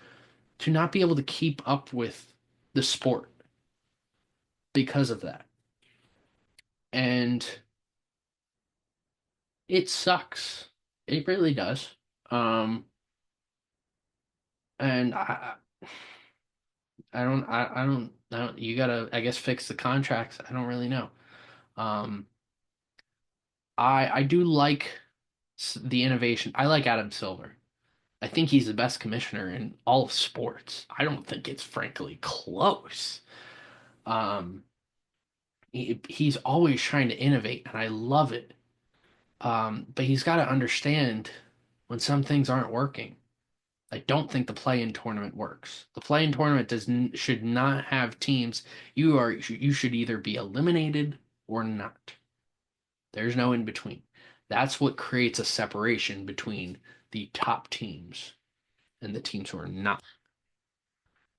to not be able to keep up with the sport because of that. And it sucks. It really does. Um, and I don't, you gotta, I guess, fix the contracts. I don't really know. Um, I do like the innovation. I like Adam Silver. I think he's the best commissioner in all of sports. I don't think it's frankly close. Um, he's always trying to innovate, and I love it. But he's got to understand when some things aren't working. I don't think the play-in tournament works. The play-in tournament should not have teams. You should either be eliminated or not. There's no in between. That's what creates a separation between the top teams and the teams who are not.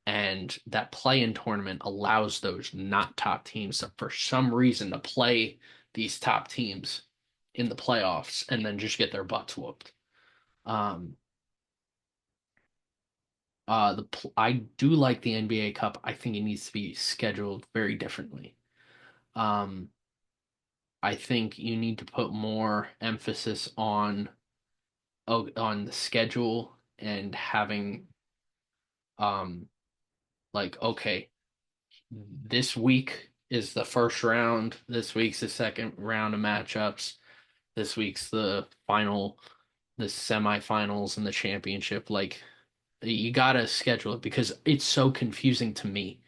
And that play-in tournament allows those not top teams to, for some reason, to play these top teams in the playoffs and then just get their butts whooped. Um, I do like the NBA Cup. I think it needs to be scheduled very differently. Um, I think you need to put more emphasis on the schedule and having um like okay, this week is the first round, this week's the second round of matchups, this week's the final, the semifinals and the championship. Like you gotta schedule it because it's so confusing to me.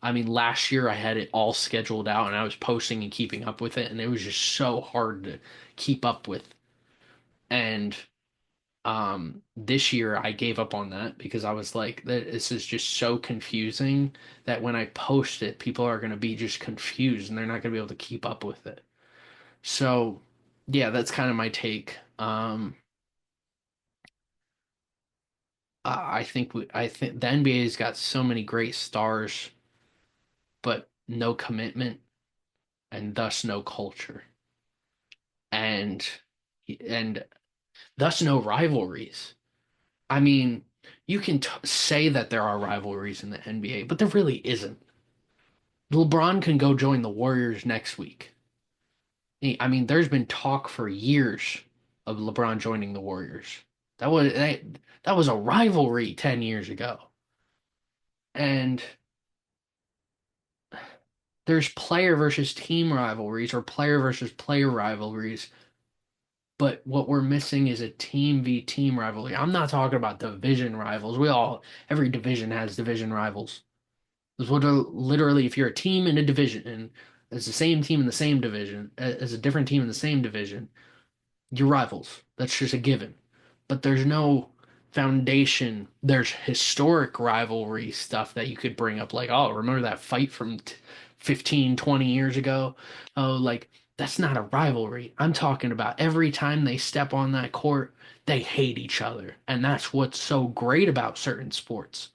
I mean, last year I had it all scheduled out and I was posting and keeping up with it, and it was just so hard to keep up with. And this year I gave up on that because I was like, this is just so confusing that when I post it, people are going to be just confused and they're not going to be able to keep up with it. So, yeah, that's kind of my take. I think the NBA's got so many great stars, but no commitment and thus no culture and and thus no rivalries. I mean, you can say that there are rivalries in the NBA, but there really isn't. LeBron can go join the Warriors next week. I mean, there's been talk for years of LeBron joining the Warriors. That was a rivalry 10 years ago. And there's player versus team rivalries or player versus player rivalries, but what we're missing is a team v team rivalry. I'm not talking about division rivals. Every division has division rivals. There's literally, if you're a team in a division and it's the same team in the same division as a different team in the same division, you're rivals. That's just a given. But there's no foundation. There's historic rivalry stuff that you could bring up, like, oh, remember that fight from 15, 20 years ago? Oh, like, that's not a rivalry. I'm talking about every time they step on that court, they hate each other. And that's what's so great about certain sports.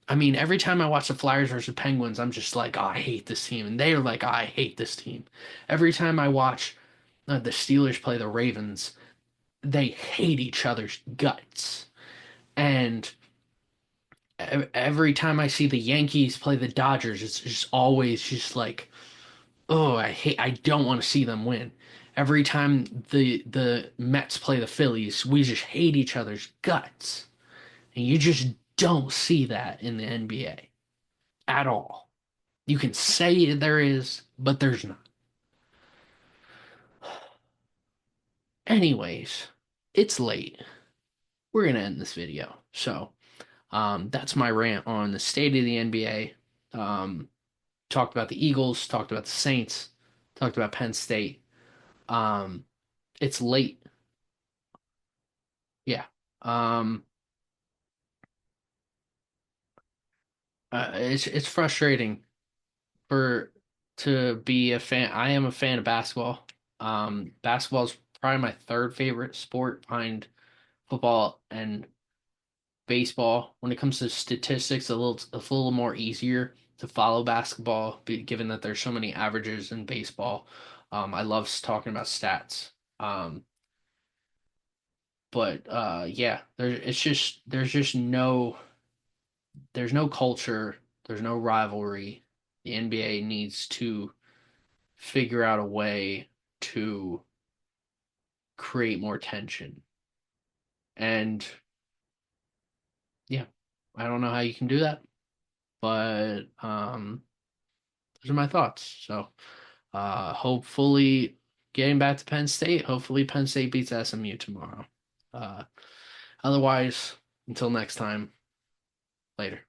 I mean, every time I watch the Flyers versus Penguins, I'm just like, oh, I hate this team. And they're like, oh, I hate this team. Every time I watch the Steelers play the Ravens, they hate each other's guts. And every time I see the Yankees play the Dodgers, it's just always just like, oh, I don't want to see them win. Every time the Mets play the Phillies, we just hate each other's guts. And you just don't see that in the NBA at all. You can say there is, but there's not. Anyways, it's late. We're gonna end this video. So, that's my rant on the state of the NBA. Talked about the Eagles, talked about the Saints, talked about Penn State. Um, it's late. Yeah. Um, it's frustrating for to be a fan. I am a fan of basketball. Basketball is probably my third favorite sport behind football and baseball. When it comes to statistics, a little more easier to follow basketball, given that there's so many averages in baseball. I love talking about stats. But yeah, there's just there's no culture, there's no rivalry. The NBA needs to figure out a way to create more tension. And yeah, I don't know how you can do that, but those are my thoughts. So, hopefully, getting back to Penn State, hopefully Penn State beats SMU tomorrow. Uh, otherwise, Until next time, later.